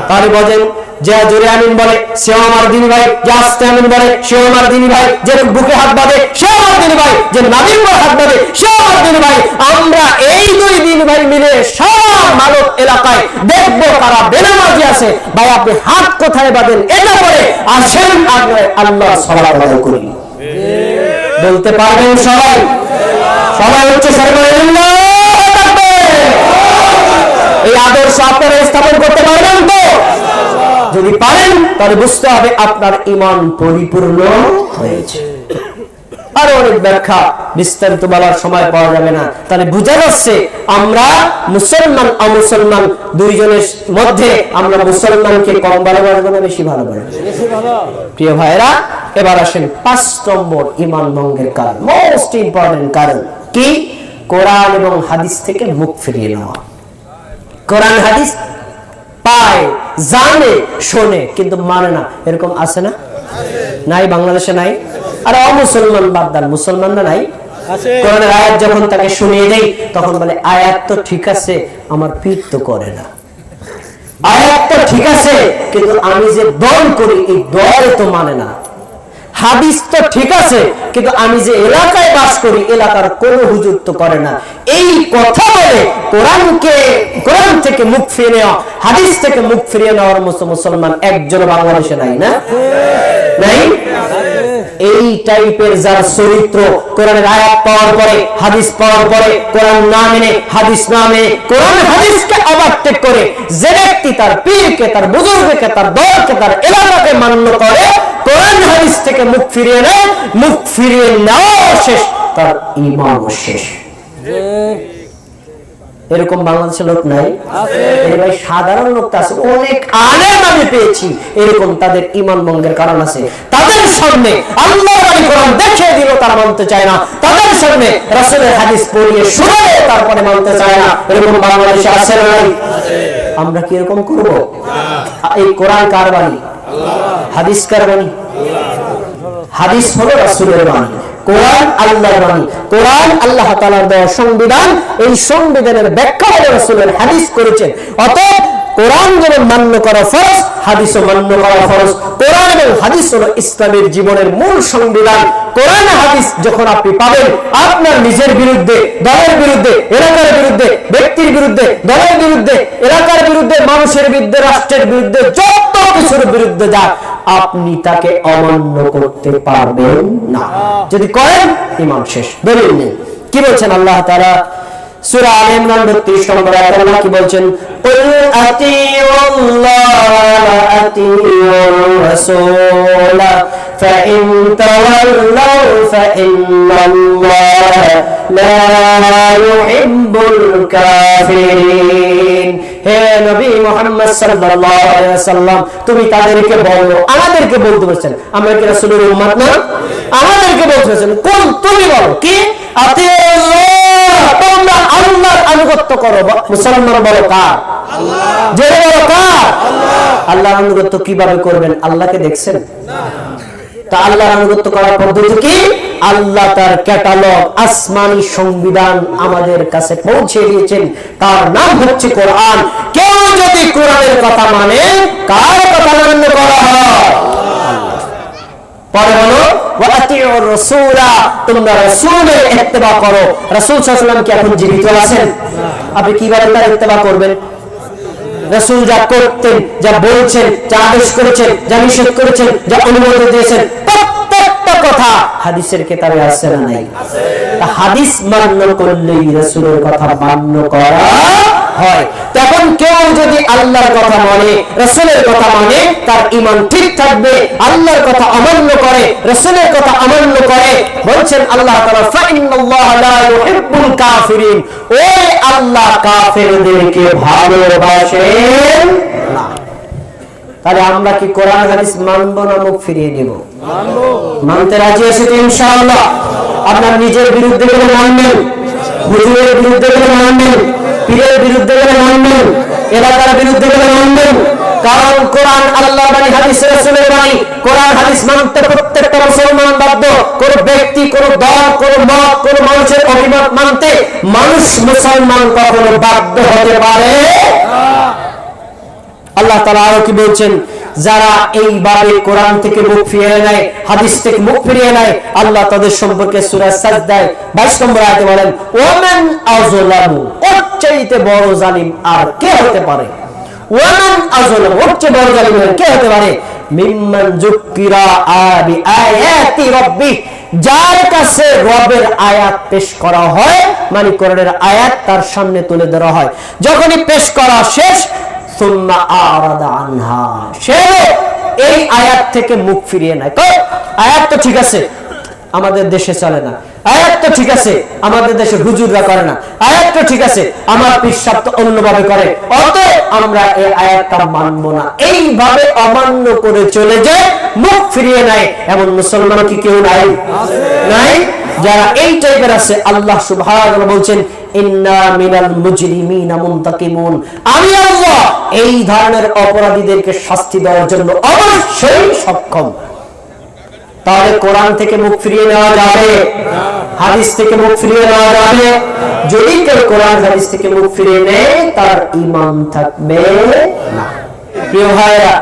তাহলে বলেন, যে জোরে আমিন বলে সেও আমার দিনী ভাই, যে আস্তে আমিন বলে সেও আমার দিনী ভাই, যে বুকে হাত বাঁধে সেও আমার দিনী ভাই, যে নাভির পর হাত বাঁধে সেও আমার দিনী ভাই। আমরা এই দুই দিন ভাই মিলে সব মানব এলাকায় দেখবো কারা বেনামাজি আছে। ভাই আপনি হাত কোথায় বাঁধেন এটা বলে আসেন, আল্লাহ সালাত আদায় করি। বলতে পারবেন সবাই? সবাই হচ্ছে সরকার। এই আদর্শ আপনারা যদি পারেন তাহলে বুঝতে হবে আপনার ঈমান পরিপূর্ণ হয়েছে। আরো অনেক ব্যাখ্যা বিস্তারিত বলার সময় পাওয়া যাবে না। তাহলে বোঝা যাচ্ছে আমরা মুসলমান অমুসলমান দুইজনের মধ্যে আমরা মুসলমানকে কম ভালোবাসবো না বেশি ভালোবাসবো? প্রিয় ভাইরা, এবার আসেন 5 নম্বর ঈমান ভঙ্গের কারণ, মোস্ট ইম্পর্টেন্ট কারণ কি? কোরআন এবং হাদিস থেকে মুখ ফিরিয়ে নেওয়া। কোরআন হাদিস পায়, জানে, শোনে, কিন্তু মানে না। এরকম আছে না? নাই, বাংলাদেশে নাই। আর অমুসলমান বাদ দেন, মুসলমানরা নাই। কোরআনের আয়াত যখন তাকে শুনিয়ে দেই তখন বলে আয়াত তো ঠিক আছে, আমার পীর তো করে না। আয়াত তো ঠিক আছে, কিন্তু আমি যে দল করি এই দল তো মানে না। হাদিস তো ঠিক আছে, কিন্তু আমি যে এলাকায় বাস করি এলাকার কোন হুজুর তো করে না। এই কথা বলে কোরআন থেকে মুখ ফিরিয়ে নেওয়া, হাদিস থেকে মুখ ফিরিয়ে নেওয়ার মতো মুসলমান একজন বাংলাদেশে নাই, না? নাই? এই টাইপের যার চরিত্র কোরআনের আয়াত পাওয়ার পরে, হাদিস পাওয়ার পরে কোরআন না মেনে, হাদিস না মেনে, কোরআন হাদিসকে ওভারটেক করে যে ব্যক্তি তার পীরকে, তার বুজুর্গকে, তার দলকে, তার এলাকাকে মান্য করে, কোরআন হাদিস থেকে মুখ ফিরিয়ে নেয়, মুখ ফিরিয়ে নেওয়া শেষ, তার ঈমান শেষ। এরকম বাংলাদেশের লোক নাই? ভাই সাধারণ লোক আছে, অনেক আলেম আমি পেয়েছি এরকম, তাদের ঈমান ভঙ্গের কারণ আছে। তাদের সামনে আল্লাহর বাণী কোরআন দেখিয়ে দিল, তারা মানতে চায় না। তাদের সামনে রাসূলের হাদিস পড়িয়ে শোনালে তারপরে মানতে চায় না। এরকম বাংলাদেশে আছে না নাই? আমরা কি এরকম করব? এই কোরআন কার বাণী? হাদিস কার বাণী? হাদিস হলো রাসূলের বাণী, কোরআন আল্লাহর বাণী। কোরআন আল্লাহ তাআলার দেওয়া সংবিধান, এই সংবিধানের ব্যাখ্যা হলো রাসূলের হাদিস করেছেন। অতএব কোরআন যেমন মান্য করা ফরজ, হাদিসও মান্য করা ফরজ। কোরআন এবং হাদিস হলো ইসলামের জীবনের মূল সংবিধান। কোরআন হাদিস যখন আপনি পাবেন, আপনার নিজের বিরুদ্ধে, দলের বিরুদ্ধে, এলাকার বিরুদ্ধে, ব্যক্তির বিরুদ্ধে, দলের বিরুদ্ধে, এলাকার বিরুদ্ধে, মানুষের বিরুদ্ধে, রাষ্ট্রের বিরুদ্ধে, যত কিছুর বিরুদ্ধে যাক, আপনি তাকে অমান্য করতে পারবেন না। যদি করেন ঈমান শেষ। দলিল নেই। কি বলছেন আল্লাহ তাআলা? সূরা আলে ইমরান 32 নম্বর আয়াতে আল্লাহ কি বলছেন? কুল আতিউল্লাহ ওয়া আতিউর রাসূল ফাইন তাওয়াল্লাউ ফাইন্নাল্লাহ লা ইউহিব্বুল কাফিরিন। হে নবী মুহাম্মদ সাল্লাল্লাহু আলাইহি ওয়াসাল্লাম, তুমি তাদেরকে বলো, আমাদেরকে বলতে বলছেন, আমরা কি রাসূলের উম্মত না? আমাদেরকে বলতে বলছেন, কোন তুমি বলো কি? আতিউল্লাহ, তোমরা আল্লাহর আনুগত্য করো। মুসলমান বলো কার? আল্লাহ। যে বলো কার? আল্লাহ। আল্লাহর আনুগত্য কিভাবে করবেন? আল্লাহকে দেখছেন না? তা আল্লাহর আনুগত্য করার পদ্ধতি কি? আল্লাহ তার ক্যাটালগ, আসমানি সংবিধান আমাদের কাছে পৌঁছে দিয়েছেন, তার নাম হচ্ছে কোরআন। কেউ যদি কোরআনের কথা মানে, কার কথা মান্য করা হয়? পরে বলো ওয়া আতিউর রাসূলা, তোমরা রাসূলের ইত্তেবা করো। রাসূল সাল্লাল্লাহু আলাইহি ওয়াসাল্লাম কি এখন জীবিত আছেন? আপনি কিভাবে তার ইত্তেবা করবেন? রাসূল যা করতেন, যা বলছেন, যা আদেশ করেছেন, যা নিষেধ করেছেন, যা অনুমোদন দিয়েছেন, প্রত্যেকটা কথা হাদিসের কিতাবে আছে না নাই? আছে। হাদিস মান্য করলেই রাসূলের কথা মান্য করা হয়। তখন কেউ যদি আল্লাহর কথা মানে, রাসূলের কথা মানে, তার ঈমান ঠিক থাকবে। আল্লাহর কথা অমান্য করে, রাসূলের কথা অমান্য করে, বলছেন আল্লাহ তাআলা ফাইন্নাল্লাহ লা ইউহিব্বুল কাফিরিন, ওই আল্লাহ কাফেরদেরকে ভালোবাসেন না। তাহলে আমরা কি কোরআন হাদিস মানব না মুখ ফিরিয়ে নেব? মানব। মানতে রাজি আছি তো ইনশাআল্লাহ? আপনার নিজের বিরুদ্ধে গেলে মানবেন, হুজুরের বিরুদ্ধে গেলে মানবেন, পীরের বিরুদ্ধে গেলে মানবেন, এলাকার বিরুদ্ধে গেলে মানবেন। কারণ কোরআন আল্লাহর বাণী, হাদিস রাসূলের বাণী। কোরআন হাদিস মানতে প্রত্যেকটা মুসলমান বাধ্য। কোন ব্যক্তি, কোন দল, কোন মত, কোন মানুষের অভিমত মানতে মানুষ, মুসলমান কখনো বাধ্য হতে পারে না। আল্লাহ তাআলা আরো কি বলছেন? যারা এইভাবে কোরআন থেকে মুখ ফিরিয়ে নেয়, হাদিস থেকে মুখ ফিরিয়ে নেয়, আল্লাহ তাদের সম্পর্কে সূরা সাজদায় 22 নম্বর আয়াতে বলেন ওয়ামান আযলামু, ওর চাইতে বড় জালিম আর কে হতে পারে? ওয়ামান আযলামু, ওর চেয়ে বড় জালিম আর কে হতে পারে? মিম্মান যুকিরা বি আয়াতি রাব্বি, যার কাছে রবের আয়াত পেশ করা হয়, মানে কোরআনের আয়াত তার সামনে তুলে ধরা হয়, যখনই পেশ করা শেষ সুম্মা আরাদা আনহা, সে এই আয়াত থেকে মুখ ফিরিয়ে নেয়। আয়াত তো ঠিক আছে, আমাদের দেশে চলে না। আয়াত তো ঠিক আছে, আমাদের দেশে হুজুররা করে না। আয়াত তো ঠিক আছে, আমার পিসাব তো অন্যভাবে করে, অতএব আমরা এই আয়াতটা মানব না। এইভাবে অমান্য করে চলে যায়, মুখ ফিরিয়ে নেয়, এমন মুসলমান কি কেউ নাই? নাই। যারা এই টাইপের আছে, আল্লাহ সুবহানাহু বলছেন ইন্না মিনাল মুজরিমিনা মুনতাকিমুন, আমি আল্লাহ এই ধরনের অপরাধীদেরকে শাস্তি দেওয়ার জন্য অবশ্যই সক্ষম। তাহলে কোরআন থেকে মুখ ফিরিয়ে নেওয়া যাবে? হাদিস থেকে মুখ ফিরিয়ে নেওয়া যাবে? যদি কেউ কোরআন হাদিস থেকে মুখ ফিরিয়ে নেয়, তার ঈমান থাকবে না। প্রিয় ভাইরা,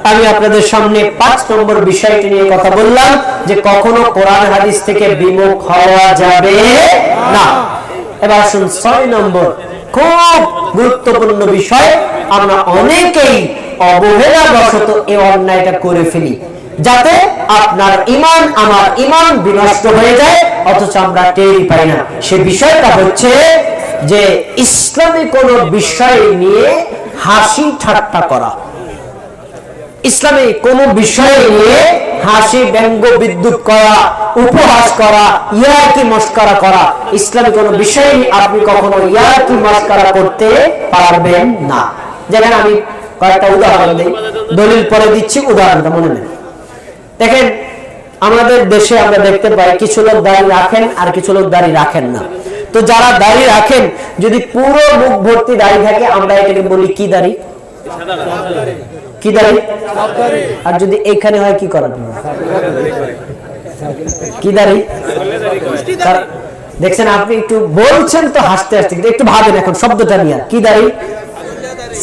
আমি আপনাদের সামনে 5 নম্বর বিষয়টি নিয়ে কথা বললাম, যে কখনো কোরআন হাদিস থেকে বিমুখ হওয়া যাবে না। এবার আসুন 6 নম্বর, খুব গুরুত্বপূর্ণ বিষয়। আমরা অনেকেই অবহেলাবশত এই অন্যায়টা করে ফেলি, যাতে আপনার ঈমান আমার ঈমান বিনষ্ট হয়ে যায়, অথচ আমরা টেরই পাই না। সে বিষয়টা হচ্ছে যে ইসলামী কোন বিষয় নিয়ে হাসি ঠাট্টা করা, ইসলামী কোন বিষয় নিয়ে হাসি ব্যঙ্গ বিদ্রুপ করা, উপহাস করা, ইয়াকি মস্করা করা। ইসলামী কোন বিষয় নিয়ে আপনি কখনো ইয়াকি মস্করা করতে পারবেন না। যেখানে আমি কয়েকটা উদাহরণ দিই, দলিল পরে দিচ্ছি, উদাহরণটা মনে নেন। দেখেন, আমাদের দেশে আমরা দেখতে পাই কিছু লোক দাড়ি রাখেন আর কিছু লোক দাড়ি রাখেন না। তো যারা দাড়ি রাখেন, যদি পুরো মুখ ভর্তি দাড়ি থাকে, আমরা এটাকে বলি কি দাড়ি? কি দাড়ি? আর যদি এখানে হয় কি করেন? কি দাড়ি? দেখছেন, আপনি একটু বলছেন তো হাসতে হাসতে, একটু ভাবেন এখন শব্দটা নিয়ে, কি দাড়ি?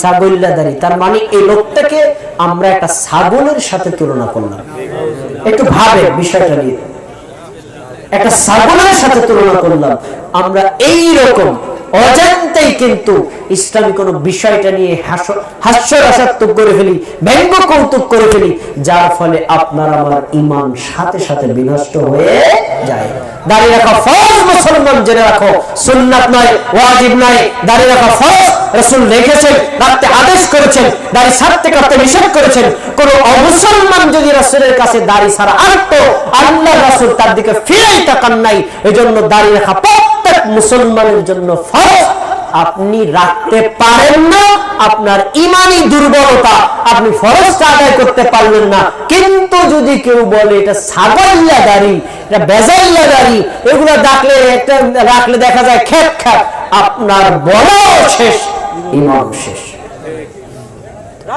ছাগল্লা দাড়ি। তার মানে এই লোকটাকে আমরা একটা ছাগলের সাথে তুলনা করলাম। একটু ভাবে বিষয়টা নিয়ে, একটা ছাগলের সাথে তুলনা করলাম। আমরা এই রকম অজান্তেই কিন্তু ইসলামী কোন বিষয়টা নিয়ে হাস্যরসাত্মক করে ফেলি, ব্যঙ্গ কৌতুক করে ফেলি, যার ফলে আপনার আমার ঈমান সাথে সাথে বিনষ্ট হয়ে যায়। দাড়ি রাখা ফরজ, মুসলমান জেনে রাখো, সুন্নাত নয়, ওয়াজিব নয়। দাড়ি রাখা ফরজ, রাসূল রেখেছেন, রাখতে আদেশ করেছেন, দাড়ি ছাড়তে কাটতে নিষেধ করেছেন। কোন অমুসলমান যদি রাসূলের কাছে দাড়ি ছাড়া আসতো, আল্লাহ রাসূল তার দিকে ফিরেই তাকান নাই। এজন্য দাড়ি রাখা প্রত্যেক মুসলমানের জন্য ফরজ। আপনি রাখতে পারেন না, আপনার ঈমানি দুর্বলতা, আপনি ফরজটা আদায় করতে পারলেন না। কিন্তু যদি কেউ বলে এটা ছাগল্লা দাড়ি, এটা বেজাল্লা দাড়ি, এগুলো রাখলে দেখা যায় খেট খাট, আপনার বলাও শেষ, ঈমান শেষ।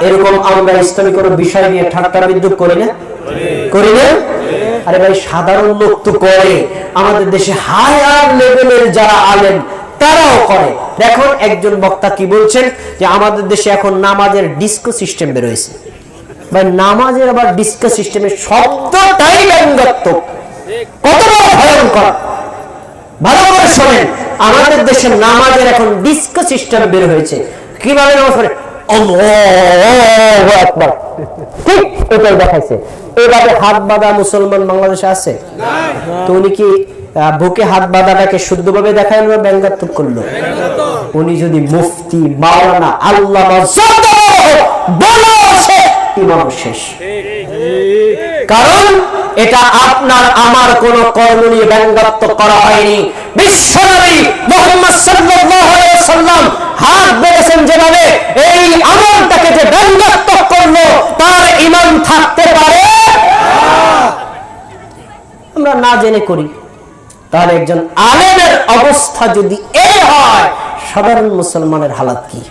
এরকম আমরা ইসলামী কোন বিষয় নিয়ে ঠাট্টা বিদ্রুপ করি না? করি না? আরে ভাই, সাধারণ লোক তো করে, আমাদের দেশে হায়ার লেভেলের যারা আলেম তারাও করে। দেখুন, একজন বক্তা কি বলছেন, যে আমাদের দেশে এখন নামাজের ডিস্কো সিস্টেম বের হয়েছে। ভাই, নামাজের আবার ডিস্কো সিস্টেমের শব্দটাই ব্যঙ্গাত্মক, কতটা ভয়ঙ্কর। ভালো করে শোনেন, আমাদের দেশে নামাজের এখন ডিস্কো সিস্টেম বের হয়েছে। কিভাবে নামাজ পড়ে? আল্লাহু আকবার, ঠিক এটাই দেখাইছে। এভাবে হাত বাঁধা মুসলমান বাংলাদেশে আছে? তো উনি কি বুকে হাত বাঁধাটাকে শুদ্ধভাবে দেখায় না ব্যঙ্গাত্মক করলো? উনি যদি মুফতি, মাওলানা, আল্লামা বলা আছে, ইমাম শেষ। কারণ এটা আপনার আমার কোন কর্ম নিয়ে ব্যঙ্গাত্মক করা হয়নি। বিশ্বনবী মুহাম্মদ সাল্লাল্লাহু আলাইহি ওয়াসাল্লাম হাত বেঁধেছেন যেভাবে, এই আমলটাকে যে ব্যঙ্গাত্মক করলো, তার ঈমান থাকতে পারে? আমরা না জেনে করি। তাহলে একজন আলেমের অবস্থা যদি এই হয়, সাধারণ মুসলমানের হালাত কি?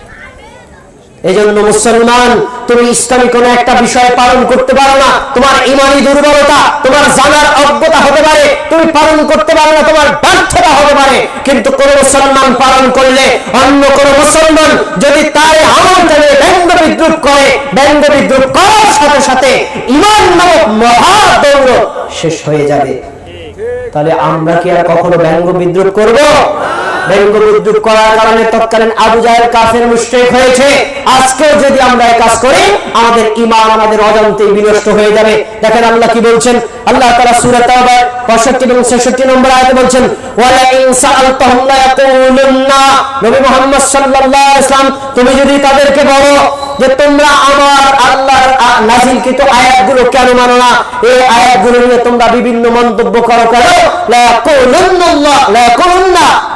এজন্য মুসলমান, তুমি ইসলামী কোন একটা বিষয় পালন করতে পারো না, তোমার ঈমানি দুর্বলতা, তোমার জানার অজ্ঞতা হতে পারে, তুমি পালন করতে পারো না, তোমার ব্যর্থতা হতে পারে। কিন্তু কোন মুসলমান পালন করলে, অন্য কোন মুসলমান যদি তার আমলটা নিয়ে ব্যঙ্গ বিদ্রুপ করে, ব্যঙ্গ বিদ্রুপ করার সাথে সাথে ঈমান নামক মহাদৌড় শেষ হয়ে যাবে। তাহলে আমরা কি আর কখনো ব্যঙ্গ বিদ্রুপ করব? ব্যঙ্গ বিদ্রুপ করার কারণে তৎকালীন আবু জাহেল কাফের মুশরিক হয়েছে। আজকেও যদি আমরা এই কাজ করি, আমাদের ঈমান আমাদের অজান্তেই বিনষ্ট হয়ে যাবে। দেখেন আল্লাহ কি বলছেন, আল্লাহ তাআলা সূরা তাওবা 65 এবং 66 নম্বর আয়াতে বলছেন, ওয়ালা ইন সাআলতাহুম লা ইয়াকুলুন্না, নবী মুহাম্মদ সাল্লাল্লাহু আলাইহি ওয়াসাল্লাম, তুমি যদি তাদেরকে বলো যে তোমরা আমার আল্লাহর নাযিলকৃত আয়াতগুলো কেন মানো না, এই আয়াতগুলো নিয়ে তোমরা বিভিন্ন মন্তব্য করো কেন?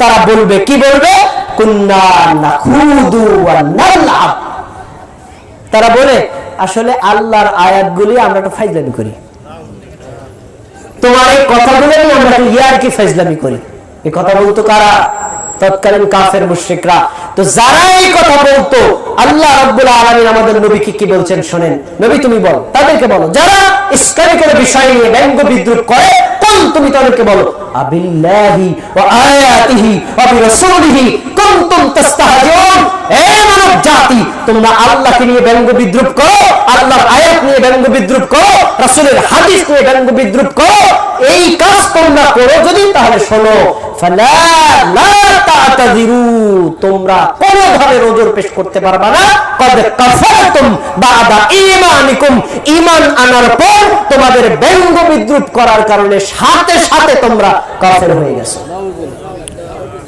তারা বলবে, কি বলবে? কুন্না নাখুদু ওয়া নালআব। তারা বলে আসলে আল্লাহর আয়াতগুলি আমরা একটু ফাইজলামি করি, তোমার এই কথাগুলো নিয়ে আমরা ইয়ারকি ফাইজলামি করি। এই কথা বলতো কারা? তৎকালীন কাফের মুশরিকরা। তো যারা এই কথা বলতো, আল্লাহ রাব্বুল আলামিন আমাদের নবীকে কি বলছেন শোনেন। নবী তুমি বলো, তাদেরকে বলো, যারা ইসলামী কোনো বিষয় নিয়ে ব্যঙ্গ বিদ্রুপ করে, কোন তুমি তাদেরকে বলো, আবিল্লাহি ওয়া আয়াতিহি ওয়া বিরাসূলিহি কুনতুম তাস্তাহজিউন। হে মানব জাতি, তোমরা আল্লাহকে নিয়ে ব্যঙ্গ বিদ্রুপ করো, আল্লাহর আয়াত নিয়ে ব্যঙ্গ বিদ্রুপ করো, রাসূলের হাদিস নিয়ে ব্যঙ্গ বিদ্রুপ করো। এই কাজ তোমরা করো যদি, তাহলে শোনো, ফালা লা তা'তাযিরু, তোমরা কোনোভাবে ওজর পেশ করতে পারবে না। কদ কাফারতুম বাদা ঈমানিকুম, ঈমান আনার পর তোমাদের ব্যঙ্গ বিদ্রুপ করার কারণে সাথে সাথে তোমরা কাফের হয়ে গেছো।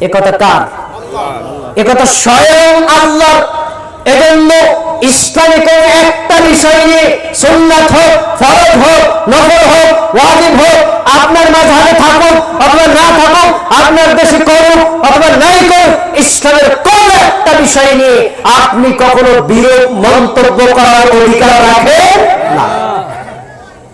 এ কথা কার? এ কথা স্বয়ং আল্লাহর। এজন্য ইসলামে কোন একটা বিষয় নিয়ে, সুন্নাত হোক, ফরজ হোক, নফল হোক, ওয়াজিব হোক, আপনার মাযহাবে থাকুক অথবা না থাকুক, আপনার দেশে করুক অথবা নাই করুক, ইসলামের কোন একটা বিষয় নিয়ে আপনি কখনো বিরূপ মন্তব্য করার অধিকার রাখেন না।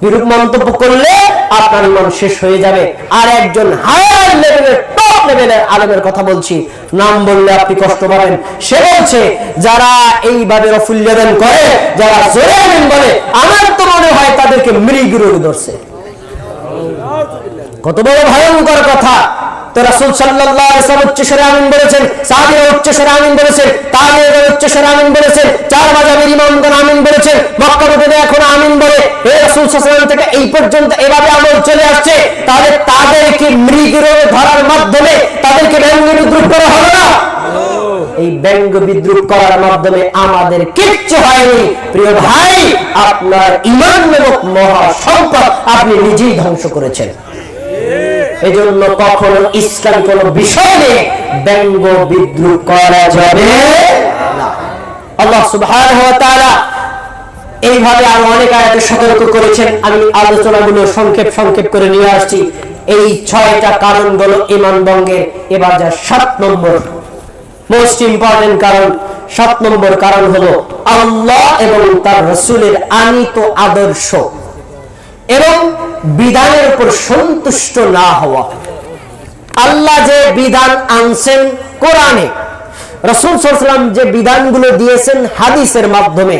বিরূপ মন্তব্য করলে আপনার ইমান শেষ হয়ে যাবে। আর একজন হায়ার লেভেলের, টপ লেভেলের আলেমের কথা বলছি, নাম বললে আপনি কষ্ট পাবেন। সে বলছে, যারা এইভাবে রফুল্লাদান করে, যারা জোরে আমিন বলে, আমার তো মনে হয় তাদেরকে মৃগ রোগ ধরছে। কত বড় ভয়ঙ্কর কথা! তো রাসূল সাল্লাল্লাহু আলাইহি ওয়াসাল্লাম উচ্চস্বরে আমিন বলেছেন, সাহাবীরা উচ্চস্বরে আমিন বলেছেন, তাবেঈরা উচ্চস্বরে আমিন বলেছেন, চার মাযহাবের ইমামগণ আমিন বলেছেন, মক্কা মদিনায় এখন আমিন বলে। এই রাসূল সাল্লাল্লাহু আলাইহি ওয়াসাল্লাম থেকে এই পর্যন্ত এভাবে আমল চলে আসছে, তাহলে তাদেরকে মৃগ রোগে ধরার মাধ্যমে তাদেরকে ব্যঙ্গ বিদ্রুপ করা হবে না? এই ব্যঙ্গ বিদ্রুপ করার মাধ্যমে আমাদের কিচ্ছু হয়নি। প্রিয় ভাই, আপনার ঈমান এবং মহা সম্পদ আপনি নিজেই ধ্বংস করেছেন। এজন্য কখনো ইসলাম কোন বিষয় নিয়ে ব্যঙ্গ বিদ্রুপ করা যাবে না। আল্লাহ সুবহানাহু ওয়া তাআলা এইভাবে আরো অনেক আয়াতে সতর্ক করেছেন। আমি আলোচনাগুলো সংক্ষেপ করে নিয়ে আসছি। এই 6টা কারণগুলো ঈমান ভঙ্গের। এবার যা 7 নম্বর মোস্ট ইম্পর্টেন্ট কারণ। 7 নম্বর কারণ হলো আল্লাহ এবং তার রাসূলের আনিত আদর্শ এবং বিধানের উপর সন্তুষ্ট না হওয়া। আল্লাহ যে বিধান আনছেন কোরআনে, রাসূল সাল্লাল্লাহু আলাইহি ওয়াসাল্লাম যে বিধানগুলো দিয়েছেন হাদিসের মাধ্যমে,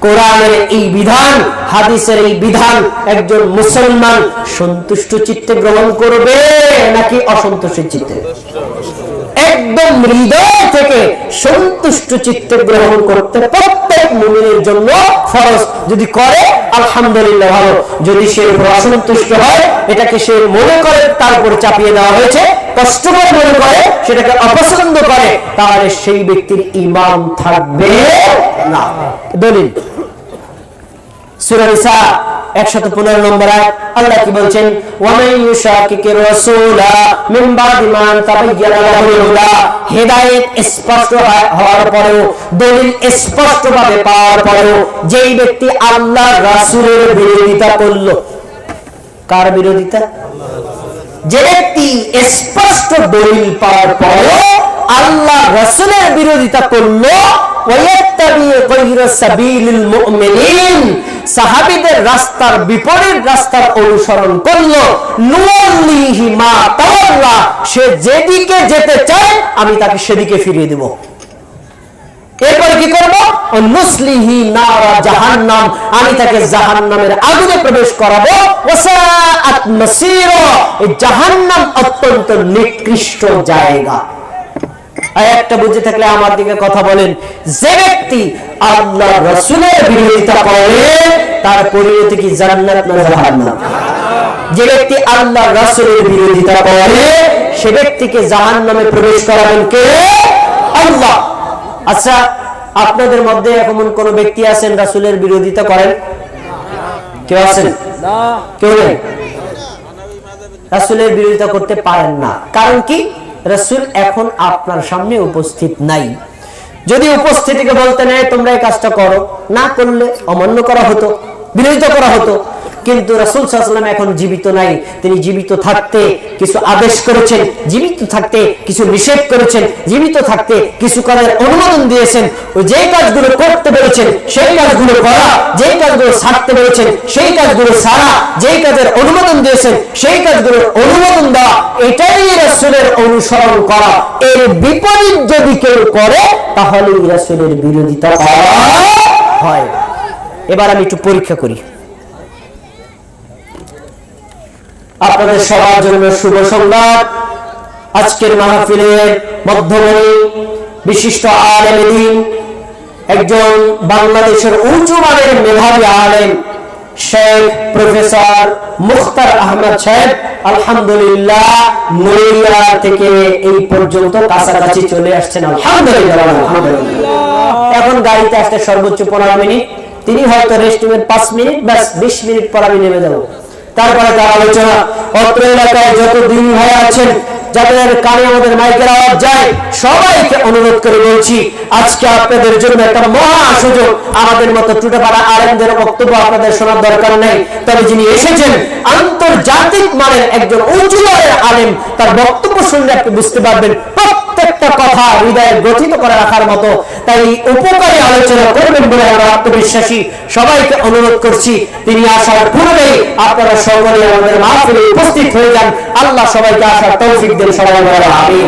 কোরআনের এই বিধান, হাদিসের এই বিধান একজন মুসলমান সন্তুষ্ট চিত্তে গ্রহণ করবে নাকি অসন্তুষ্ট চিত্তে? একদম হৃদয় থেকে সন্তুষ্ট চিত্তে গ্রহণ করতে প্রত্যেক মুমিনের জন্য ফরজ। যদি করে আলহামদুলিল্লাহ ভালো, যদি সে অসন্তুষ্ট হয়, এটাকে সে মনে করে তার উপর চাপিয়ে দেওয়া হয়েছে, কষ্ট করে মনে করে, সেটাকে অপছন্দ করে, তাহলে সেই ব্যক্তির ঈমান থাকবে না। দলিল সূরা নিসা 115 নম্বর আয়াত। আল্লাহ কি বলছেন? ওয়া মান ইউশাকিকির রাসূলা মিন বাদি মা তাবায়্যানা লাহুল হুদা। হেদায়েত স্পষ্ট হওয়ার পরেও, দলিল স্পষ্টভাবে পাওয়ার পরেও যেই ব্যক্তি আল্লাহর রাসূলের বিরোধিতা করল, কার বিরোধিতা? যে ব্যক্তি স্পষ্ট দলিল পাওয়ার পরেও আল্লাহর রাসূলের বিরোধিতা করল, ওয়ায়াত্তাবি গায়রা সাবিলিল মুমিনিন, সাহাবীদের রাস্তার বিপরীত রাস্তার অনুসরণ করল, নুওয়াল্লিহি মা তাওয়াল্লা, সে যেদিকে যেতে চায় আমি তাকে সেদিকে ফিরিয়ে দেব। এরপর কি করব? নুসলিহি নারা জাহান্নাম, আমি তাকে জাহান্নামের আগুনে প্রবেশ করাবো। ওয়াসাআত মাসীরা, এই জাহান্নাম অত্যন্ত নিকৃষ্ট জায়গা। আয়াতটা বুঝে থাকলে আমার দিকে কথা বলেন। যে ব্যক্তি আল্লাহ রাসূলের বিরোধিতা করে তার পরিণতি কি জান্নাত না জাহান্নাম? যে ব্যক্তি আল্লাহ রাসূলের বিরোধিতা করে সে ব্যক্তিকে জাহান্নামে প্রবেশ করাবেন কে? আল্লাহ। আচ্ছা, আপনাদের মধ্যে এমন কোন ব্যক্তি আছেন রাসূলের বিরোধিতা করেন? কেউ আছেন? না, কেউ নেই। রাসূলের বিরোধিতা করতে পারেন না। কারণ কি? রাসূল এখন আপনার সামনে উপস্থিত নাই। যদি উপস্থিতিকে বলতে নেয় তোমরা এই কাজটা করো, না করলে অমান্য করা হতো, বিরোধিতা করা হতো। কিন্তু রাসূল সাল্লাল্লাহু আলাইহি ওয়াসাল্লাম এখন জীবিত নাই। তিনি জীবিত থাকতে কিছু আদেশ করেছেন, জীবিত থাকতে কিছু নিষেধ করেছেন, জীবিত থাকতে কিছু কাজের অনুমোদন দিয়েছেন। ওই যে কাজগুলো করতে বলেছেন সেই কাজগুলো করা, যে কাজগুলো ছাড়তে বলেছেন সেই কাজগুলো ছাড়া, যে কাজের অনুমোদন দিয়েছেন সেই কাজগুলোর অনুমোদন দেওয়া, এটাই রাসূলের অনুসরণ করা। এর বিপরীত যদি কেউ করে তাহলে রাসূলের বিরোধিতা করা হয়। এবার আমি একটু পরীক্ষা করি। আপনাদের সবার জন্য শুভ সংবাদ। আজকের মাহফিলের মধ্যমণি বিশিষ্ট আলেম দ্বীন, একজন বাংলাদেশের উঁচু মানের মেধাবী আলেম শেখ প্রফেসর মুখতার আহমদ সাহেব আলহামদুলিল্লাহ নড়িয়া থেকে এই পর্যন্ত কাছাকাছি চলে আসছেন। আলহামদুলিল্লাহ। এখন গাড়িতে আসতে সর্বোচ্চ 15 মিনিট, তিনি হয়তো রেস্টরুমের 5 মিনিট বা 20 মিনিট পর আমি নেমে যাবো। তারপরে তার আলোচনা। অত্র এলাকায় যত দিন ভাই আছেন, যাদের কানে আমাদের মাইকের আওয়াজ যায়, সবাইকে অনুরোধ করে বলছি, আজকে আপনাদের জন্য একটা মহা সুযোগ। আমাদের মতো টুটেপাড়া আলেমদের বক্তব্য আপনাদের শোনার দরকার নেই, তবে যিনি এসেছেন আন্তর্জাতিক মানের একজন উঁচু মানের আলেম, তার বক্তব্য শুনলে আপনি বুঝতে পারবেন প্রত্যেকটা কথা হৃদয়ে গ্রথিত করে রাখার মতো। তাই উপকারী আলোচনা করবেন বলে আমরা আত্মবিশ্বাসী। সবাইকে অনুরোধ করছি, তিনি আসার পূর্বেই আপনারা সকলে আমাদের মাহফিলে উপস্থিত হয়ে যান। আল্লাহ সবাইকে আসার তৌফিক দেন। সবাই বলেন আমিন।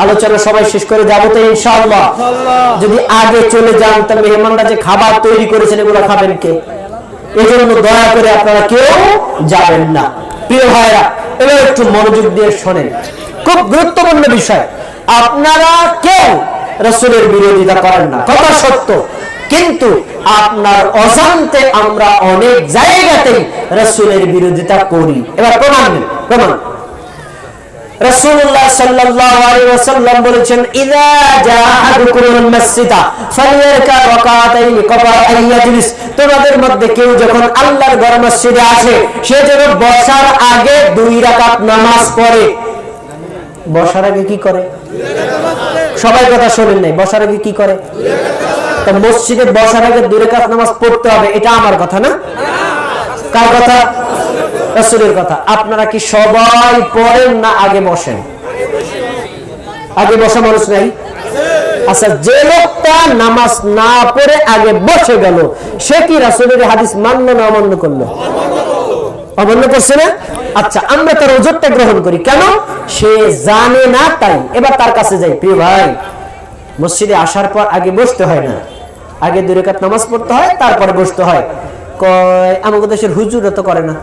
আলোচনা সবাই শেষ করে যাবো তো ইনশাআল্লাহ। যদি আগে চলে যান তাহলে মেহমানরা যে খাবার তৈরি করেছেন এগুলো খাবেন কে? এজন্য দয়া করে আপনারা কেউ যাবেন না। প্রিয় ভাইরা, এবার একটু মনোযোগ দিয়ে শোনেন, খুব গুরুত্বপূর্ণ বিষয়। আপনারা কেউ রাসূলের বিরোধিতা করেন না, কথা সত্য, কিন্তু আপনার অজান্তে আমরা অনেক জায়গাতেই রাসূলের বিরোধিতা করি। এবার প্রমাণ নেন, প্রমাণ। রাসূলুল্লাহ সাল্লাল্লাহু আলাইহি ওয়াসাল্লাম বলেছেন, ইযা জাআ আহাদুকুমুল মাসজিদা ফালিয়ারকা রাকাতাইন ক্বাবলা আন ইয়াজলিস। তোমাদের মধ্যে কেউ যখন আল্লাহর ঘর মসজিদে আসে, সে যেন বসার আগে 2 রাকাত নামাজ পড়ে। বসার আগে কি করে? সবাই কথা শোনেন নাই, বসার আগে কি করে? তা মসজিদে বসার আগে 2 রাকাত নামাজ পড়তে হবে, এটা আমার কথা না? কার কথা? রাসূলের কথা। আপনারা কি সবাই পড়েন না আগে বসেন? আগে বসা মানুষ নাই? আচ্ছা, যে লোকটা নামাজ না পড়ে আগে বসে গেল, সে কি রাসূলের হাদিস মানলো না অমান্য করলো? অমান্য করছে না? আচ্ছা, আমরা তার ওজরটা গ্রহণ করি কেন? সে জানে না তাই। এবার তার কাছে যাই। প্রিয় ভাই, মসজিদে আসার পর আগে বসতে হয় না, আগে 2 রাকাত নামাজ পড়তে হয়, তারপরে বসতে হয়। কয় আমাদের দেশের হুজুররা তো করে না,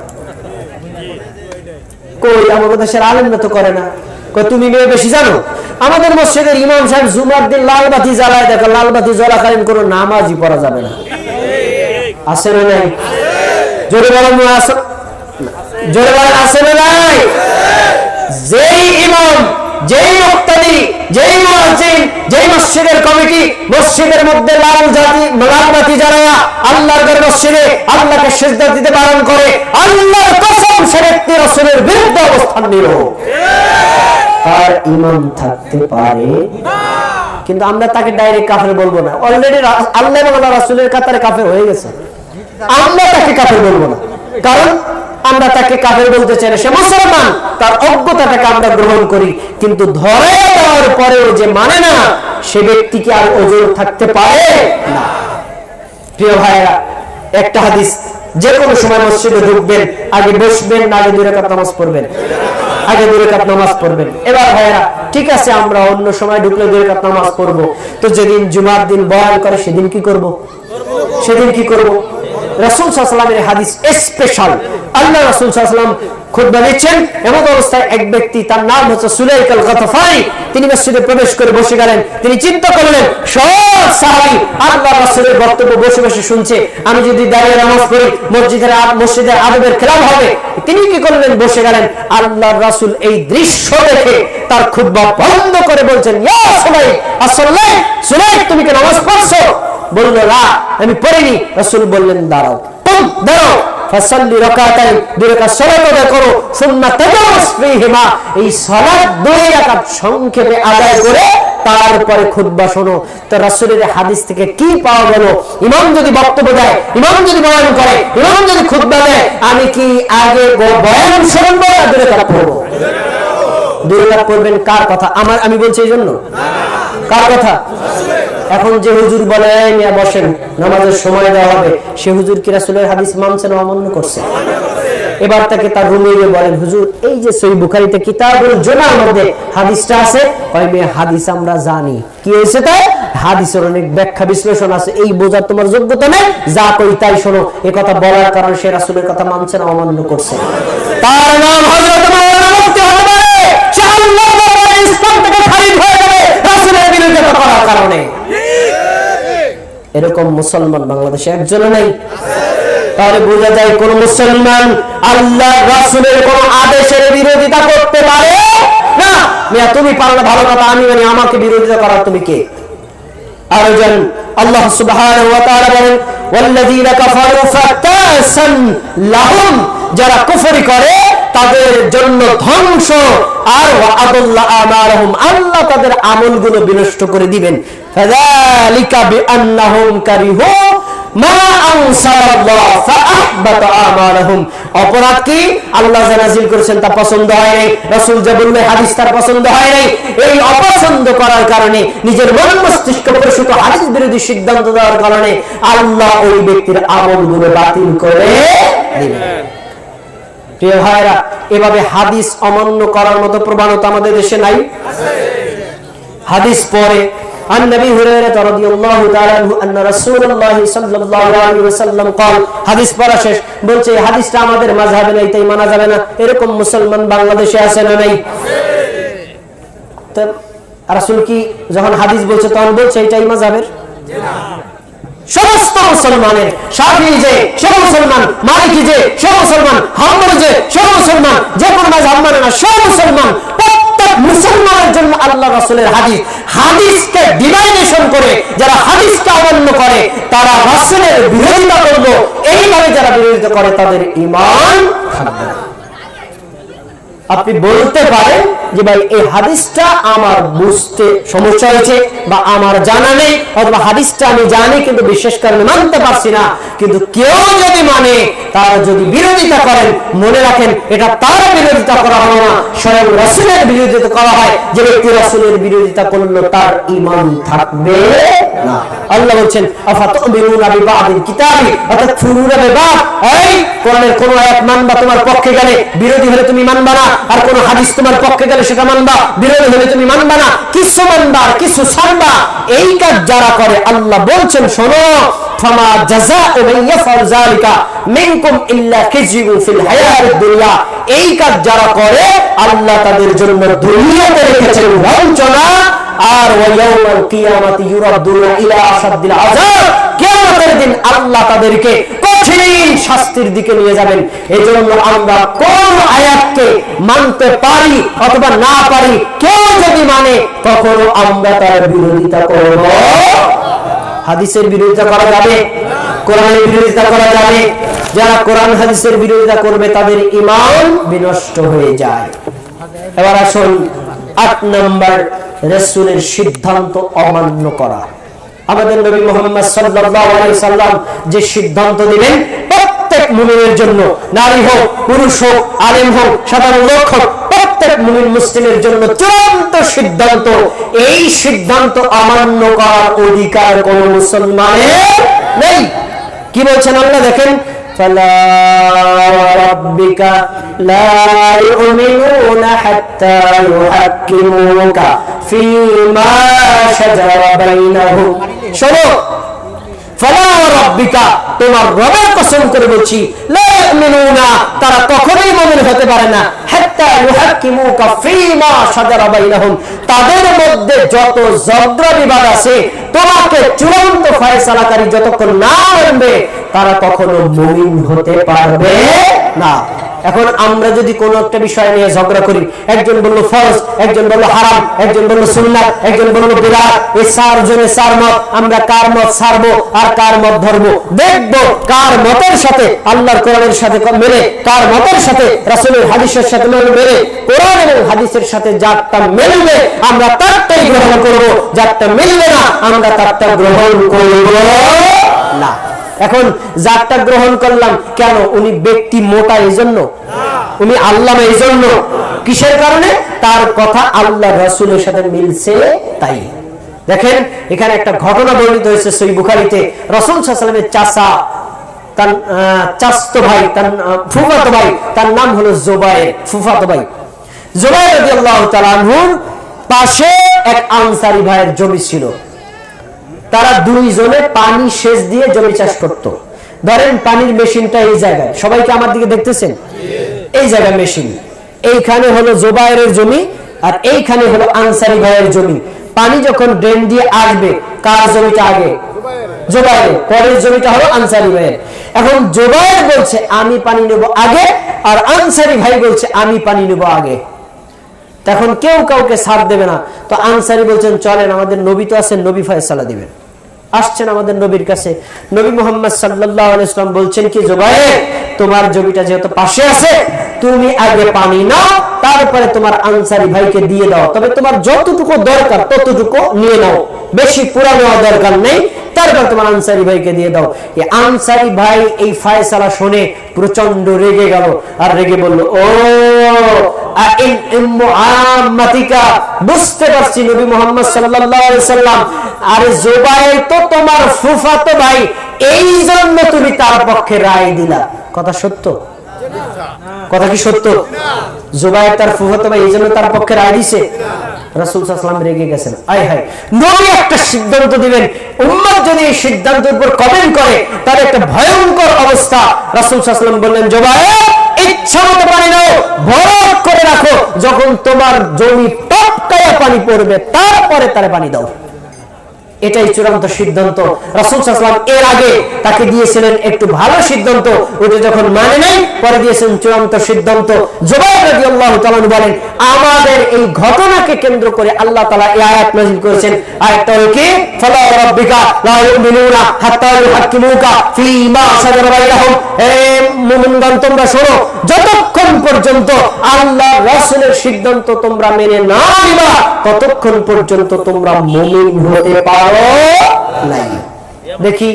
কই আমাদের দেশের আলেমরা তো করে না। কই তুমি মেয়ে বেশি জানো? আমাদের মসজিদের ইমাম সাহেব জুমার দিন লাল বাতি জ্বালায়, দেখো লাল বাতি জ্বলাকালীন কোনো নামাজই পড়া যাবে না। আছে না নাই? জোরে বলেন, জোরে বলেন, আছে না নাই? যেই ইমাম, যেই মুক্তাদি, যেই মুয়াজ্জিন, যেই মসজিদের কমিটি মসজিদের মধ্যে লাল বাতি জ্বালায়া আল্লাহর ঘর মসজিদে আল্লাহকে সিজদা দিতে বারণ করে, আল্লাহর কসম সে ব্যক্তি রাসূলের বিরুদ্ধে অবস্থান নিল। তার ঈমান থাকতে পারে না, কিন্তু আমরা তাকে ডাইরেক্ট কাফের বলবো না। অলরেডি আল্লাহ এবং আল্লাহর রাসূলের কাতারে কাফের হয়ে গেছে। আমরা তাকে কাফের বলবো না, কারণ আমরা তাকে কাফের বলতে চাই না, সে মুসলমান, তার অজ্ঞতাটাকে আমরা গ্রহণ করি। কিন্তু ধরে দেওয়ার পরেও যে মানে না, সে ব্যক্তি কি আর ওজর থাকতে পারে না? প্রিয় ভাইরা, একটা হাদিস, যে কোনো সময় মসজিদে ঢুকবেন, আগে বসবেন না আগে 2 রাকাত নামাজ পড়বেন? আগে 2 রাকাত নামাজ পড়বেন। এবার ভাইরা, ঠিক আছে আমরা অন্য সময় ঢুকলে 2 রাকাত নামাজ পড়বো, তো যেদিন জুমার দিন বয়ান করে সেদিন কি করব? সেদিন কি করব? রাসূল সাল্লাল্লাহু আলাইহি ওয়াসাল্লামের হাদিস স্পেশাল। আল্লাহ রাসূল সাল্লাল্লাহু আলাইহি ওয়াসাল্লাম খুতবা দিচ্ছেন, এমন অবস্থায় এক ব্যক্তি, তার নাম হচ্ছে সুলাইক আল গাতফানি, তিনি মসজিদে প্রবেশ করে বসে গেলেন। তিনি চিন্তা করলেন, সব সাহাবী আল্লাহ রাসূলের বক্তব্য বসে বসে শুনছে, আমি যদি দাঁড়িয়ে নামাজ পড়ি মসজিদের আদবের খেলাফ হবে। তিনি কি করলেন? বসে গেলেন। আল্লাহর রাসূল এই দৃশ্য দেখে তার খুতবা বন্ধ করে বলছেন, ইয়া সুলাইক, আসসালাম, সুলাইক তুমি কি নামাজ পড়ছো? বলল, না আমি পড়িনি। রাসূল বললেন, দাঁড়াও, দাঁড়াও, ফাসাল্লি রাকাতাইন, 2 রাকাত সালাত আদায় করো, সুন্নাত তাজাওয়াজ ফীহিমা, এই সালাত 2 রাকাত সংক্ষেপে আদায় করে তারপরে খুতবা শোনো। তো রাসূলের হাদিস থেকে কি পাওয়া গেল? ইমাম যদি বক্তব্য দেয়, ইমাম যদি বয়ান করে, ইমাম যদি খুতবা দেয়, আমি কি আগে বয়ান শুনবো না দূরে কাজ করবো? দূরে কাজ করবেন কার কথা? আমি বলছি এই জন্য কার কথা? এখন যে হুজুর বলে মিয়া বসেন নামাজের সময় দেওয়া হবে, সে হুজুর কি রাসূলের হাদিস মানছে না অমান্য করছে? এবার তাকে তার রুমে গিয়ে বলেন, হুজুর এই যে সহিহ বুখারীতে কিতাবুল জুমার মধ্যে হাদিসটা আছে, কয় মেয়ে হাদিস আমরা জানি, কি হয়েছে তাই? হাদিসের অনেক ব্যাখ্যা বিশ্লেষণ আছে, এই বোঝার তোমার যোগ্যতা নেই, যা কই তাই শোনো। এই কথা বলার কারণে সে রাসূলের কথা মানছে না অমান্য করছে? তার নাম হযরত মাওলানা মুফতি হতে পারে, সে আল্লাহর দরবারে ইসলাম থেকে খারিজ হয়ে যাবে রাসূলের বিরোধিতা করার কারণে। এরকম মুসলমান বাংলাদেশে একজনও নেই। তাহলে বোঝা যায় কোন মুসলমান আল্লাহ রাসূলের কোন আদেশের বিরোধিতা করতে পারে না। মিয়া তুমি পারলে ভালো কথা, আমি মানে আমাকে বিরোধিতা করার তুমি কে? আরো জান আল্লাহ সুবহানাহু ওয়া তাআলা বলেন, ওয়াল্লাযীনা কাফারু ফাতাসান লাহুম, যারা কুফরি করে তাদের জন্য ধ্বংস, আর ওয়াআদাল্লাহ আমালহুম, আল্লাহ তাদের আমলগুলো বিনষ্ট করে দিবেন। ফাযালিকা বিআন্নাহুম কারিহু মা আনসালাল্লাহ ফাআহবাতা আমালহুম, অপরাধ কি? আল্লাহ যা নাযিল করেছেন তা পছন্দ হয় নাই, রাসূল যা বললেন হাদিস তার পছন্দ হয় নাই। এই অপছন্দ করার কারণে, নিজের মন মস্তিষ্ক প্রসূত হাদিস বিরোধী সিদ্ধান্ত দেওয়ার কারণে আল্লাহ ওই ব্যক্তির আমলগুলো বাতিল করে দিবেন। প্রিয় ভাইরা, এভাবে হাদিস অমান্য করার মতো প্রবণতা আমাদের দেশে নাই? হাদিস পড়ে عن نبي هريرة رضي الله تعالى عنه أن رسول الله صلى الله عليه وسلم قال, হাদিস পড়া শেষ, বলছে এই হাদিসটা আমাদের মাযহাবে নাই তাই মানা যাবে না। এরকম মুসলমান বাংলাদেশে আছে না নাই? তো রাসূল কি যখন হাদিস বলছে তখন বলছে এটাই মাযহাবের? সমস্ত মুসলমানের, শাফিঈ যে সে মুসলমান, মালিকি যে সে মুসলমান, হাম্বলি যে সে মুসলমান, যে কোন মাযহাব মানে না সে মুসলমান, প্রত্যেক মুসলমানের জন্য আল্লাহ রাসূলের হাদিস, হাদিসকে ডিভাইডেশন করে যারা হাদিসকে অমান্য করে তারা রাসূলের বিরোধিতা করলো, এইভাবে যারা বিরোধিতা করে তাদের ঈমান থাকবে না। আপনি বলতে পারেন যে ভাই এই হাদিসটা আমার বুঝতে সমস্যা হয়েছে বা আমার জানা নেই, অথবা হাদিসটা আমি জানি কিন্তু বিশেষ কারণে মানতে পারছি না, কিন্তু কেউ যদি মানে, তার যদি বিরোধিতা করেন, মনে রাখেন এটা তার বিরোধিতা করা হয় না, স্বয়ং রাসূলের বিরোধিতা করা হয়। যে ব্যক্তি রাসূলের বিরোধিতা করলো তার ঈমান থাকবে না। আল্লাহ বলছেন আফাতুমিনুনা বিবাদিল কিতাবি ওয়া তাকফুরুনা বিবাদ, এই কোরআনের কোন আয়াত মানবা তোমার পক্ষে গেলে বিরোধী হলে তুমি মানবা না, আর কোন হাদিস তোমার পক্ষে গেলে সেটা মানবা, বিরোধী হলে তুমি মানবা না, কিছু মানবা আর কিছু ছাড়বা। এই কাজ যারা করে আল্লাহ বলছেন শোনো, ফামা জাযাউ মান ইয়াফআল যালিকা মিনকুম ইল্লা খিজয়ুন ফিল হায়াতিদ দুনিয়া, এই কাজ যারা করে আল্লাহ তাদের জন্য দুনিয়াতে রেখেছেন লাঞ্ছনা, আর ওয়ায়াউমাল কিয়ামাতি ইউরাদুনা ইলা আশাদ্দিল আযাব, কিয়ামতের দিন আল্লাহ তাদেরকে কঠিন শাস্তির দিকে নিয়ে যাবেন। এজন্য আমরা কোন আয়াতকে মানতে পারি অথবা না পারি, কেউ যদি মানে তখন আমরা তার বিরোধিতা করব। হাদিসের বিরোধিতা করা যাবে, কোরআনের বিরোধিতা করা যাবে। যারা কোরআন হাদিসের বিরোধিতা করবে তাদের ঈমান বিনষ্ট হয়ে যায়। এবার আসুন 8 নম্বর, রাসূলের সিদ্ধান্ত অমান্য করা। আমাদের নবী মুহাম্মদ সাল্লাল্লাহু আলাইহি সাল্লাম যে সিদ্ধান্ত দিবেন প্রত্যেক মুমিনের জন্য, নারী হোক, পুরুষ হোক, আলেম হোক, সাধারণ লোক হোক, প্রত্যেক মুমিন মুসলিমের জন্য চূড়ান্ত সিদ্ধান্ত। এই সিদ্ধান্ত অমান্য করার অধিকার কোন মুসলমানের নেই। কি বলছেন আল্লাহ দেখেন, فلا ربك لا يؤمنون حتى يحكموك فيما شجر بينهم। শোনো, ফালা রাব্বিকা, তোমার রবের কসম করে বলছি, লা ইউমিনুনা, তারা কখনোই মুমিন হতে পারে না, হাত্তা ইউহাক্কিমুকা ফীমা শাজারা বাইনাহুম, তাদের মধ্যে যত ঝগড়া বিবাদ আছে তোমাকে চূড়ান্ত ফয়সালাকারী যতক্ষণ না মানবে তারা কখনো মুমিন হতে পারবে না। এখন আমরা যদি কোন একটা বিষয় নিয়ে ঝগড়া করি, একজন বলল ফরজ, একজন বলল হারাম, একজন বলল সুন্নাত, একজন বলল বিদআত, এই চারজনে চার মত, আমরা কার মত ছাড়বো আর কার মত ধরবো? দেখবো কার মতের সাথে আল্লাহর কোরআনের সাথে মেলে, কার মতের সাথে রাসূলের হাদিসের সাথে মেলে। কোরআন এবং হাদিসের সাথে যারটা মিলবে আমরা তারটাই গ্রহণ করব, যারটা মিলবে না আমরা তারটা গ্রহণ করব না। এখন যারটা গ্রহণ করলাম কেন? উনি ব্যক্তি মোটা এই জন্য, উনি আল্লামা এই জন্য, কিসের কারণে? তার কথা আল্লাহ রাসূলের সাথে মিলছে তাই। দেখেন এখানে একটা ঘটনা বর্ণিত হয়েছে সহিহ বুখারীতে। রাসূল সাল্লাল্লাহু আলাইহি ওয়াসাল্লামের চাচা, তার চাচতো ভাই, তার ফুফাতো ভাই, তার নাম হলো জুবায়ের, ফুফাতো ভাই জুবায়ের রাদিয়াল্লাহু তাআলা আনহুর পাশে এক আনসারী ভাইয়ের জমি ছিল। তারা দুইজনে পানি সেচ দিয়ে জমি চাষ করত। ধরেন পানির মেশিনটা এই জায়গায়, সবাইকে আমার দিকে দেখতেছেন, এই জায়গায় মেশিন, এইখানে হলো জুবায়েরের জমি আর এইখানে হলো আনসারী ভাইয়ের জমি। পানি যখন ড্রেন দিয়ে আসবে কার জমিটা আগে? জুবায়ের, পরের জমিটা হলো আনসারী ভাইয়ের। এখন জুবায়ের বলছে আমি পানি নেব আগে, আর আনসারী ভাই বলছে আমি পানি নেব আগে। তখন কেউ কাউকে ছাড় দেবে না। তো আনসারী বলছেন চলেন, আমাদের নবী তো আছেন, নবী ফয়সালা দিবেন। আসছেন আমাদের নবীর কাছে, নবী মুহাম্মদ সাল্লাল্লাহু আলাইহি ওয়াসাল্লাম বলছেন কি, জুবায়ের তোমার জমিটা যেহেতু পাশে আছে তুমি আগে পানি নাও, তারপরে তোমার আনসারী ভাইকে দিয়ে দাও, তবে তোমার যতটুকু দরকার ততটুকু নিয়ে নাও, বেশি পুরা নেওয়া দরকার নেই, তারপর তোমার আনসারী ভাইকে দিয়ে দাও। এই আনসারী ভাই এই ফয়সালা শুনে প্রচন্ড রেগে গেল, আর রেগে বলল ও বুঝতে পারছি নবী মুহাম্মদ সাল্লাল্লাহু আলাইহি ওয়াসাল্লাম, আরে জুবায়ের তো তোমার ফুফাতো ভাই, এই জন্য তুমি তার পক্ষে রায় দিলা। কথা সত্য? কথা কি সত্য? জুবায়ের তার ফুফাতো ভাই, এই জন্য তার পক্ষে রায় দিছে। রাসূল সাল্লাল্লাহু আলাইহি ওয়াসাল্লাম রেগে গেছেন। আয় হায়, নবী একটা সিদ্ধান্ত দিবেন, উম্মত যদি এই সিদ্ধান্তের উপর কমেন্ট করে তার একটা ভয়ঙ্কর অবস্থা। রাসূল সাল্লাল্লাহু আলাইহি ওয়াসাল্লাম বললেন জুবায়ের ইচ্ছা মতো পানি নাও, ভরত করে রাখো, যখন তোমার জমি টপকায়া পানি পড়বে তারপরে তারে পানি দাও। এটাই চূড়ান্ত সিদ্ধান্ত। রাসূল সাল্লাল্লাহু আলাইহি ওয়াসাল্লাম এর আগে তাকে দিয়েছিলেন একটু ভালো সিদ্ধান্ত, ওটা যখন মানে নাই পরে দিয়েছেন চূড়ান্ত সিদ্ধান্ত। জুবায়ের রাদিয়াল্লাহু তাআলা বলেন আমাদের এই ঘটনাকে কেন্দ্র করে আল্লাহ তাআলা এই আয়াত নাযিল করেছেন। আয়াতটা হলো কি, ফালা রাব্বিকা লা ইউমিনুনা হাত্তা ইউহাক্কিমুকা ফীমা শাজারা বাইনাহুম। হে মুমিনগণ তোমরা শোনো, যতক্ষণ পর্যন্ত আল্লাহ রাসূলের সিদ্ধান্ত তোমরা মেনে না নিবা ততক্ষণ পর্যন্ত তোমরা মুমিন হতে পারো নাই। দেখি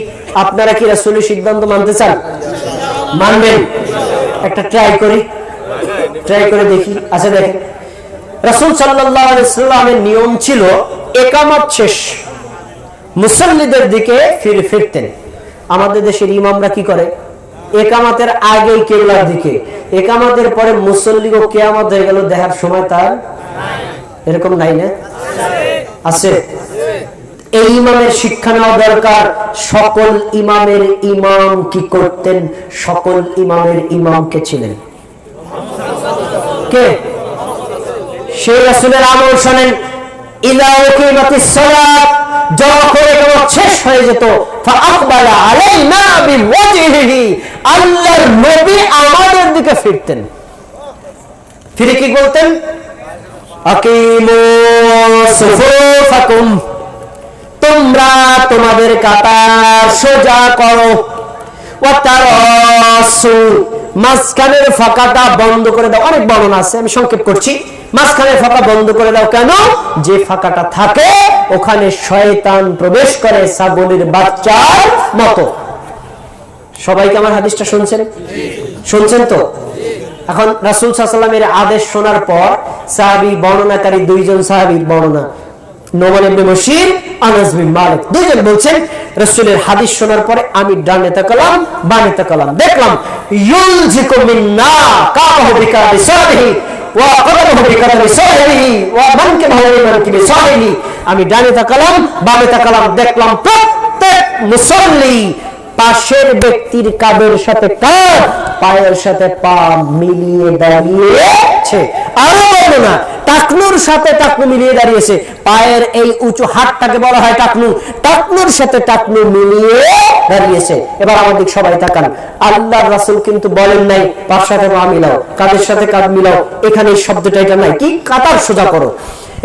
আপনারা কি রাসূলের সিদ্ধান্ত মানতে চান? মানবেন? একটা ট্রাই করে দেখি। আচ্ছা দেখেন, রাসূল সাল্লাল্লাহু আলাইহি ওয়াসাল্লামের নিয়ম ছিল ইকামত শেষ মুসল্লিদের দিকে ফিরতেন। আমাদের দেশের ইমামরা কি করে, ইকামতের আগেই কিবলার দিকে, ইকামতের পরে মুসল্লিকে কিয়ামত হয়ে গেল দেখার সময় তার এরকম নাই না? আছে। এই ইমামের শিক্ষা নেওয়া দরকার। সকল ইমামের ইমাম কি করতেন? সকল ইমামের ইমাম কে ছিলেন? কে? সেই রাসূলের আমল শুনেন। ইলা উকিমাতিস সালাত, যখন ইকামত শেষ হয়ে যেত ফাআকবালা আলাইনা বিওয়াজহিহি, আল্লাহর নবী আমাদের দিকে ফিরতেন। ফিরে কি বলতেন? আকিমু সুফুফাকুম, তোমরা তোমাদের কাতার সোজা করো, ওয়াতারাসু, মাঝখানের ফাঁকাটা বন্ধ করে দাও। অনেক বর্ণনা আছে, আমি সংক্ষেপ করছি। মাঝখানের ফাঁকা বন্ধ করে দাও কেন? যে ফাঁকাটা থাকে ওখানে শয়তান প্রবেশ করে ছাগলের বাচ্চার মতো। সবাইকে আমার হাদিসটা শুনছেন তো? এখন রাসূল সাল্লাল্লাহু আলাইহি ওয়াসাল্লামের আদেশ শোনার পর সাহাবী বর্ণনাকারী দুইজন সাহাবীর বর্ণনা, নোমান ইবনে বশীর, আনাস বিন মালিক, দুইজন বলছেন রাসূলের হাদিস শোনার পরে আমি ডানে তাকালাম বামে তাকালাম, দেখলাম ইউলজিকু মিন্না কাবাহু বিকাবিসারিহি ওয়া কদামহু বিকাবিসারিহি ওয়া মানকিবাহু বিমানকিবিসারিহি। আমি ডানে তাকালাম বামে তাকালাম, দেখলাম প্রত্যেক মুসল্লি পাশের ব্যক্তির কাঁধের সাথে কাঁধ, পায়ের সাথে পা মিলিয়ে দাঁড়িয়েছে। আরো বর্ণনা, টাকনুর সাথে টাকনু মিলিয়ে দাঁড়িয়েছে। পায়ের এই উঁচু হাতটাকে বলা হয় টাকনু, টাকনুর সাথে টাকনু মিলিয়ে দাঁড়িয়েছে। এবার আমাদের সবাই তাকান, আল্লাহর রাসূল কিন্তু বলেন নাই পায়ের সাথে পা মিলাও, কাঁধের সাথে কাঁধ মিলাও, এখানে এই শব্দটা এটা নাই, কি কাতার সোজা করো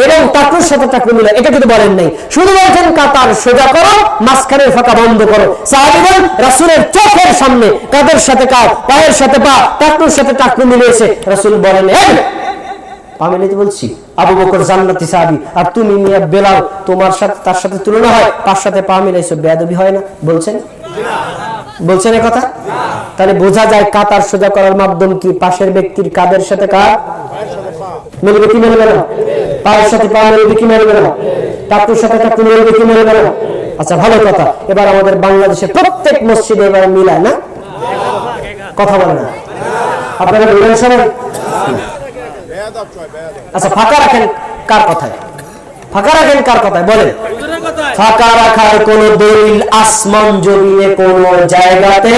এবং টাকনুর সাথে টাকনু মিলাও, এটা কিন্তু বলেন নাই। শুধু বলছেন কাতার সোজা করো, মাঝখানের ফাঁকা বন্ধ করো। সাহাবীগণ রাসূলের চোখের সামনে কাঁধের সাথে কাঁধ, পায়ের সাথে পা, টাকনুর সাথে টাকনু মিলিয়েছে। রাসূল বলেন এই পা মিলাতে বলছি, আবু বকর জান্নাতি সাহাবী, আর তুমি মিয়া বেলাল, তোমার সাথে তার সাথে তুলনা হয়, পায়ের সাথে পা মিলাইছো, বেয়াদবি হয় না? বলছেন বলছেন এ কথা? তাহলে বোঝা যায় কাতার সোজা করার মাধ্যম কি? পাশের ব্যক্তির কাঁধের সাথে কাঁধ মিলবে কি মিলবে না? পায়ের সাথে পা মিলবে কি মিলবে না? টাকুর সাথে টাকু মিলবে কি মিলবে না? আচ্ছা, ভালো কথা। এবার আমাদের বাংলাদেশের প্রত্যেক মসজিদে এবার মিলায় না? কথা বলে না? আপনারা মিলেন সবাই? আচ্ছা, ফাঁকা রাখেন কার কথায়? ফাঁকা রাখেন কার কথায় বলেন? ফাঁকা রাখার কোন দলিল আসমান জমিনে কোন জায়গাতে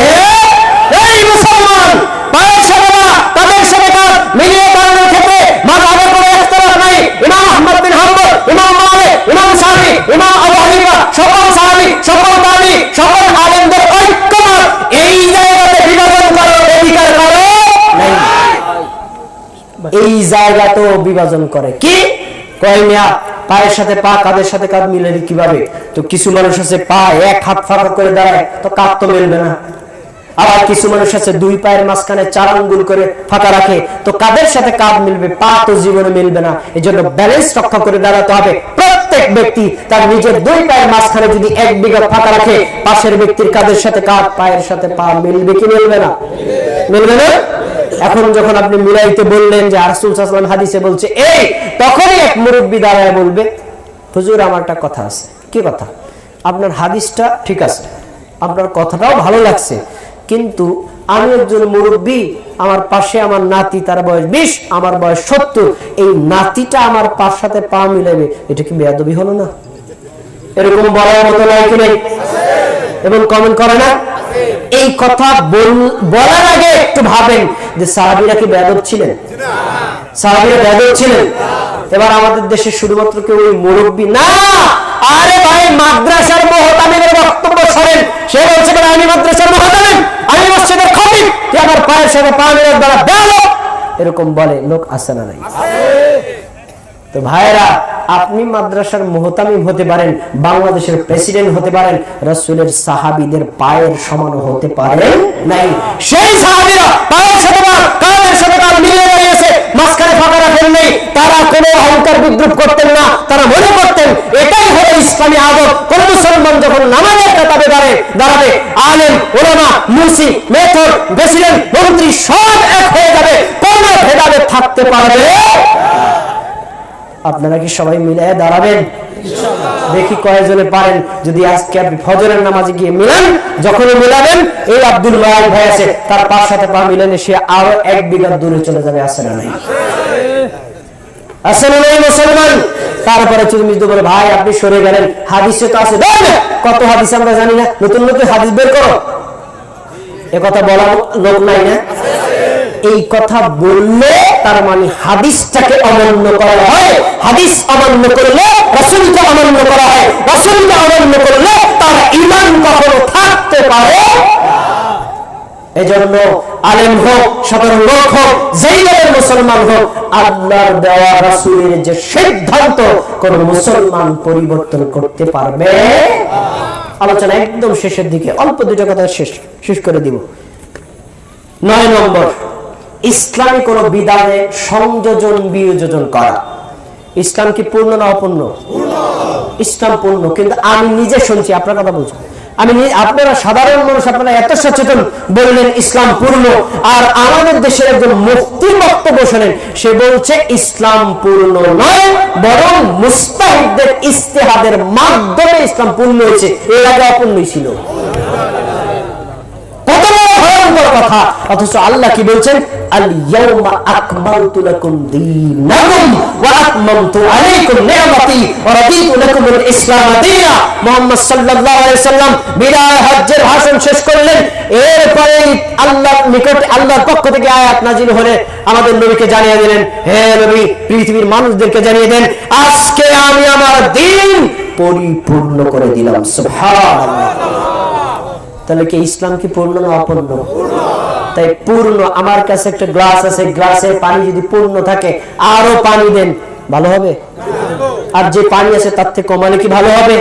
এই মুসলমান পায়ের সাথে পা, তাদের সাথে কাঁধ মিলিয়ে দাঁড়ানোর ক্ষেত্রে মাযহাবের কোনো ইখতিলাফ নাই। ইমাম আহমদ বিন হাম্বল, ইমাম মালিক, ইমাম শাফি, ইমাম আবু হানিফা, সকল সাহাবী, সকল তাবী, সকল আলেমদের ঐক্যমত, এই জায়গাতে বিভাজন করার অধিকার কারো নাই। এই জায়গাতেও বিভাজন করে কি কয় মিয়া পায়ের সাথে পা, কাঁধের সাথে কাঁধ মিলে কিভাবে? তো কিছু মানুষ আছে পা এক হাত ফাঁকা করে দাঁড়ায়, তো কাঁধ তো মিলবে না। আবার কিছু মানুষ আছে দুই পায়ের মাঝখানে 4 আঙ্গুল করে ফাঁকা রাখে, তো কাঁধের সাথে কাঁধ মিলবে, পা তো জীবনে মিলবে না। এই জন্য ব্যালেন্স রক্ষা করে দাঁড়াতে হবে। প্রত্যেক ব্যক্তি তার নিজের 2 পায়ের মাঝখানে যদি 1 বিঘা ফাঁকা রাখে, পাশের ব্যক্তির কাঁধের সাথে কাঁধ, পায়ের সাথে পা মিলবে কি মিলবে না? মিলবে না। এখন যখন আপনি মিলাইতে বললেন যে রাসূল সাল্লাল্লাহু আলাইহি ওয়াসাল্লাম হাদিসে বলছে এই, তখনই এক মুরব্বি দাঁড়ায় বলবে হুজুর আমার একটা কথা আছে। কি কথা? আপনার হাদিসটা ঠিক আছে, আপনার কথাটাও ভালো লাগছে, কিন্তু আমি একজন মুরব্বি, আমার পাশে আমার নাতি, তার বয়স 20, আমার বয়স 70, এই নাতিটা আমার পার সাথে পা মিলাবে, এটা কি বেয়াদবি হলো না? এরকম বলার মতো নয় কি নেই? এবং কমেন্ট করে না? এই কথা বলার আগে একটু ভাবেন যে সাহাবীরা কি বেয়াদব ছিলেন? সাহাবীরা বেয়াদব ছিলেন? এবার আমাদের দেশে শুধুমাত্র কেউ ওই মুরব্বি না, আরে ভাই মাদ্রাসার মুহতামিমের বক্তব্য শোনেন, সে বলছে আমি মাদ্রাসার মুহতামিম, আমি মসজিদের খতিব, কি আমার পায়ের সাথে পা মিলানোর দ্বারা বেয়াদব, এরকম বলে লোক আছে না নাই? তো ভাইরা, আপনি মাদ্রাসার মুহতামিম হতে পারেন, বাংলাদেশের প্রেসিডেন্ট হতে পারেন, রাসূলের সাহাবীদের পায়ের সমান হতে পারেন নাই। সেই সাহাবীরা পায়ের সাথে পা, কাঁধের সাথে কাঁধ মিলিয়ে দাঁড়িয়েছে, মাঝখানে ফাঁকা রাখেন নেই। তারা কোনো অহংকার বিদ্রুপ করতেন না, তারা মনে করতেন এটাই হলো ইসলামী আদব। কোন মুসলমান যখন নামাজের কাতারে দাঁড়াবে, আলেম, উলামা, মুফতি, মেথর, প্রেসিডেন্ট, মন্ত্রী সব এক হয়ে যাবে, কোনো ভেদাভেদ থাকতে পারবে। আপনারা কি সবাই মিলে দাঁড়াবেন? দেখি কয়েকজনে পারেন। যদি আজকে আপনি ফজরের নামাজে গিয়ে মিলান, যখন মিলাবেন, এই আব্দুল মালিক ভাই আছে, তার পায়ের সাথে পা মিলানে সে আরো 1 বিঘা দূরে চলে যাবে। আছে না নাই? আছে না নাই মুসলমান? তারপরে তুমি বলে ভাই আপনি সরে গেলেন, হাদিসে তো আছে। কত হাদিস আমরা জানি না, নতুন নতুন হাদিস বের করো। এ কথা বলার লোক নাই না? এই কথা বললে তার মানে হাদিসটাকে অমান্য করা হয়। হাদিস অমান্য করলে রাসূলকে অমান্য করা হয়। রাসূলকে অমান্য করলে তার ঈমান কখনো থাকতে পারে না। এজন্য আলেম হোক, সাধারণ লোক হোক, যেই দলের মুসলমান হোক, আল্লাহর দেওয়া রাসূলের যে সিদ্ধান্ত কোন মুসলমান পরিবর্তন করতে পারবে না। আলোচনা একদম শেষের দিকে, অল্প 2টা কথা শেষ করে দিব। 9 নম্বর, ইসলামী কোন বিধানে সংযোজন বিয়োজন করা। ইসলাম কি পূর্ণ না অপূর্ণ? ইসলাম পূর্ণ, কিন্তু আমি নিজে শুনছি, আপনার কথা বলছি, আপনারা সাধারণ মানুষ, আপনারা এত সচেতন, বললেন ইসলাম পূর্ণ, আর আমাদের দেশের একজন মুফতির বক্তব্য শোনেন, সে বলছে ইসলাম পূর্ণ নয়, বরং মুস্তাহিদদের ইজতিহাদের মাধ্যমে ইসলাম পূর্ণ হয়েছে, এর আগে অপূর্ণই ছিল। কত বড় ভয়ঙ্কর কথা, অথচ আল্লাহ কি বলছেন? আল ইয়াউমা আকমালতু লাকুম দীনাকুম ওয়া আতমামতু আলাইকুম নি'মাতি ওয়া রাদিতু লাকুমুল ইসলাম দীনা। মুহাম্মদ সাল্লাল্লাহু আলাইহি ওয়াসাল্লাম বিদায় হজ্জের ভাষণ শেষ করলেন। এরপরে আল্লাহর নিকট আল্লাহর পক্ষ থেকে আয়াত নাযিল হলে আমাদের নবীকে জানিয়ে দিলেন, হে নবী, পৃথিবীর মানুষদেরকে জানিয়ে দেন, আজকে আমি আমার দ্বীন পরিপূর্ণ করে দিলাম। সুবহানাল্লাহ। তাহলে কি ইসলাম কি পূর্ণ না অপূর্ণ? তাই পূর্ণ। আমার কাছে একটা গ্লাস আছে, গ্লাসের পানি যদি পূর্ণ থাকে আরো পানি দেন, ভালো হবে? আর যে পানি আছে তার থেকে কমালে কি ভালো হবে?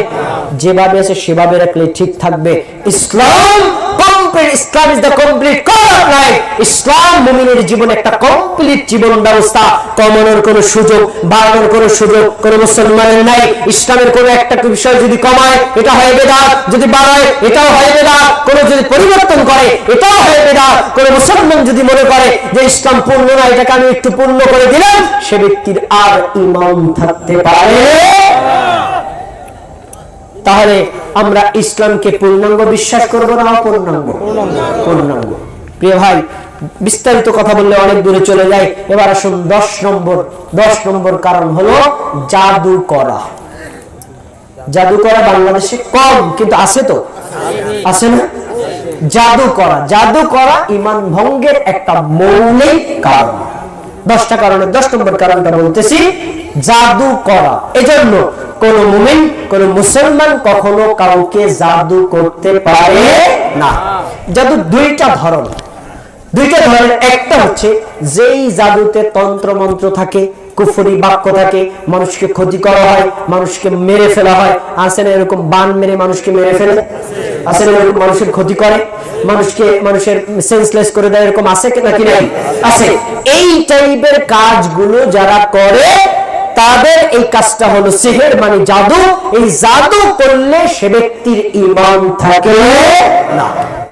যেভাবে আছে সেভাবে রাখলে ঠিক থাকবে। Islam complete, Islam is the complete code of life. Islam মুমিনের জীবনে একটা কমপ্লিট জীবন ব্যবস্থা। কমানোর কোনো সুযোগ, বাড়ানোর কোনো সুযোগ কোনো মুসলমানের নাই। ইসলামের কোনো একটা বিষয় যদি কমায় এটা হয় বিদআত, যদি বাড়ায় এটাও হয় বিদআত, কোনো যদি পরিবর্তন করে এটাও হয় বিদআত। কোনো মুসলমান যদি মনে করে যে ইসলাম পূর্ণ না, এটাকে আমি একটু পূর্ণ করে দিলাম, সে ব্যক্তির আর ঈমান থাকতে পারে। তাহলে আমরা ইসলামকে পূর্ণাঙ্গ বিশ্বাস করব না অপূর্ণাঙ্গ? পূর্ণাঙ্গ। প্রিয় ভাই, বিস্তারিত কথা বললে অনেক দূরে চলে যায়। এবার আসুন 10 নম্বর কারণ হলো জাদু করা। জাদু করা বাংলাদেশে কম, কিন্তু আছে তো, আছে না? জাদু করা ঈমান ভঙ্গের একটা মৌলিক কারণ। 10টা কারণের 10 নম্বর কারণটা বলতেছি, জাদু করা। এজন্য কোন মুমিন, কোন মুসলমান কখনো কাউকে জাদু করতে পারে না। জাদু দুইটা ধরনের। একটা হচ্ছে যেই জাদুতে তন্ত্র মন্ত্র থাকে, কুফরি বাক্য থাকে, মানুষকে ক্ষতি করা হয়, মানুষকে মেরে ফেলা হয়। আছে না এরকম বান মেরে মানুষকে মেরে ফেলে? আছে না এরকম মানুষের ক্ষতি করে, মানুষের সেন্সলেস করে দেয়? এরকম আছে নাকি নাই? আছে। এই টাইপের কাজগুলো যারা করে তাদের এই কাজটা হলো সিহর, মানে জাদু। এই জাদু করলে সে ব্যক্তির ঈমান থাকে না।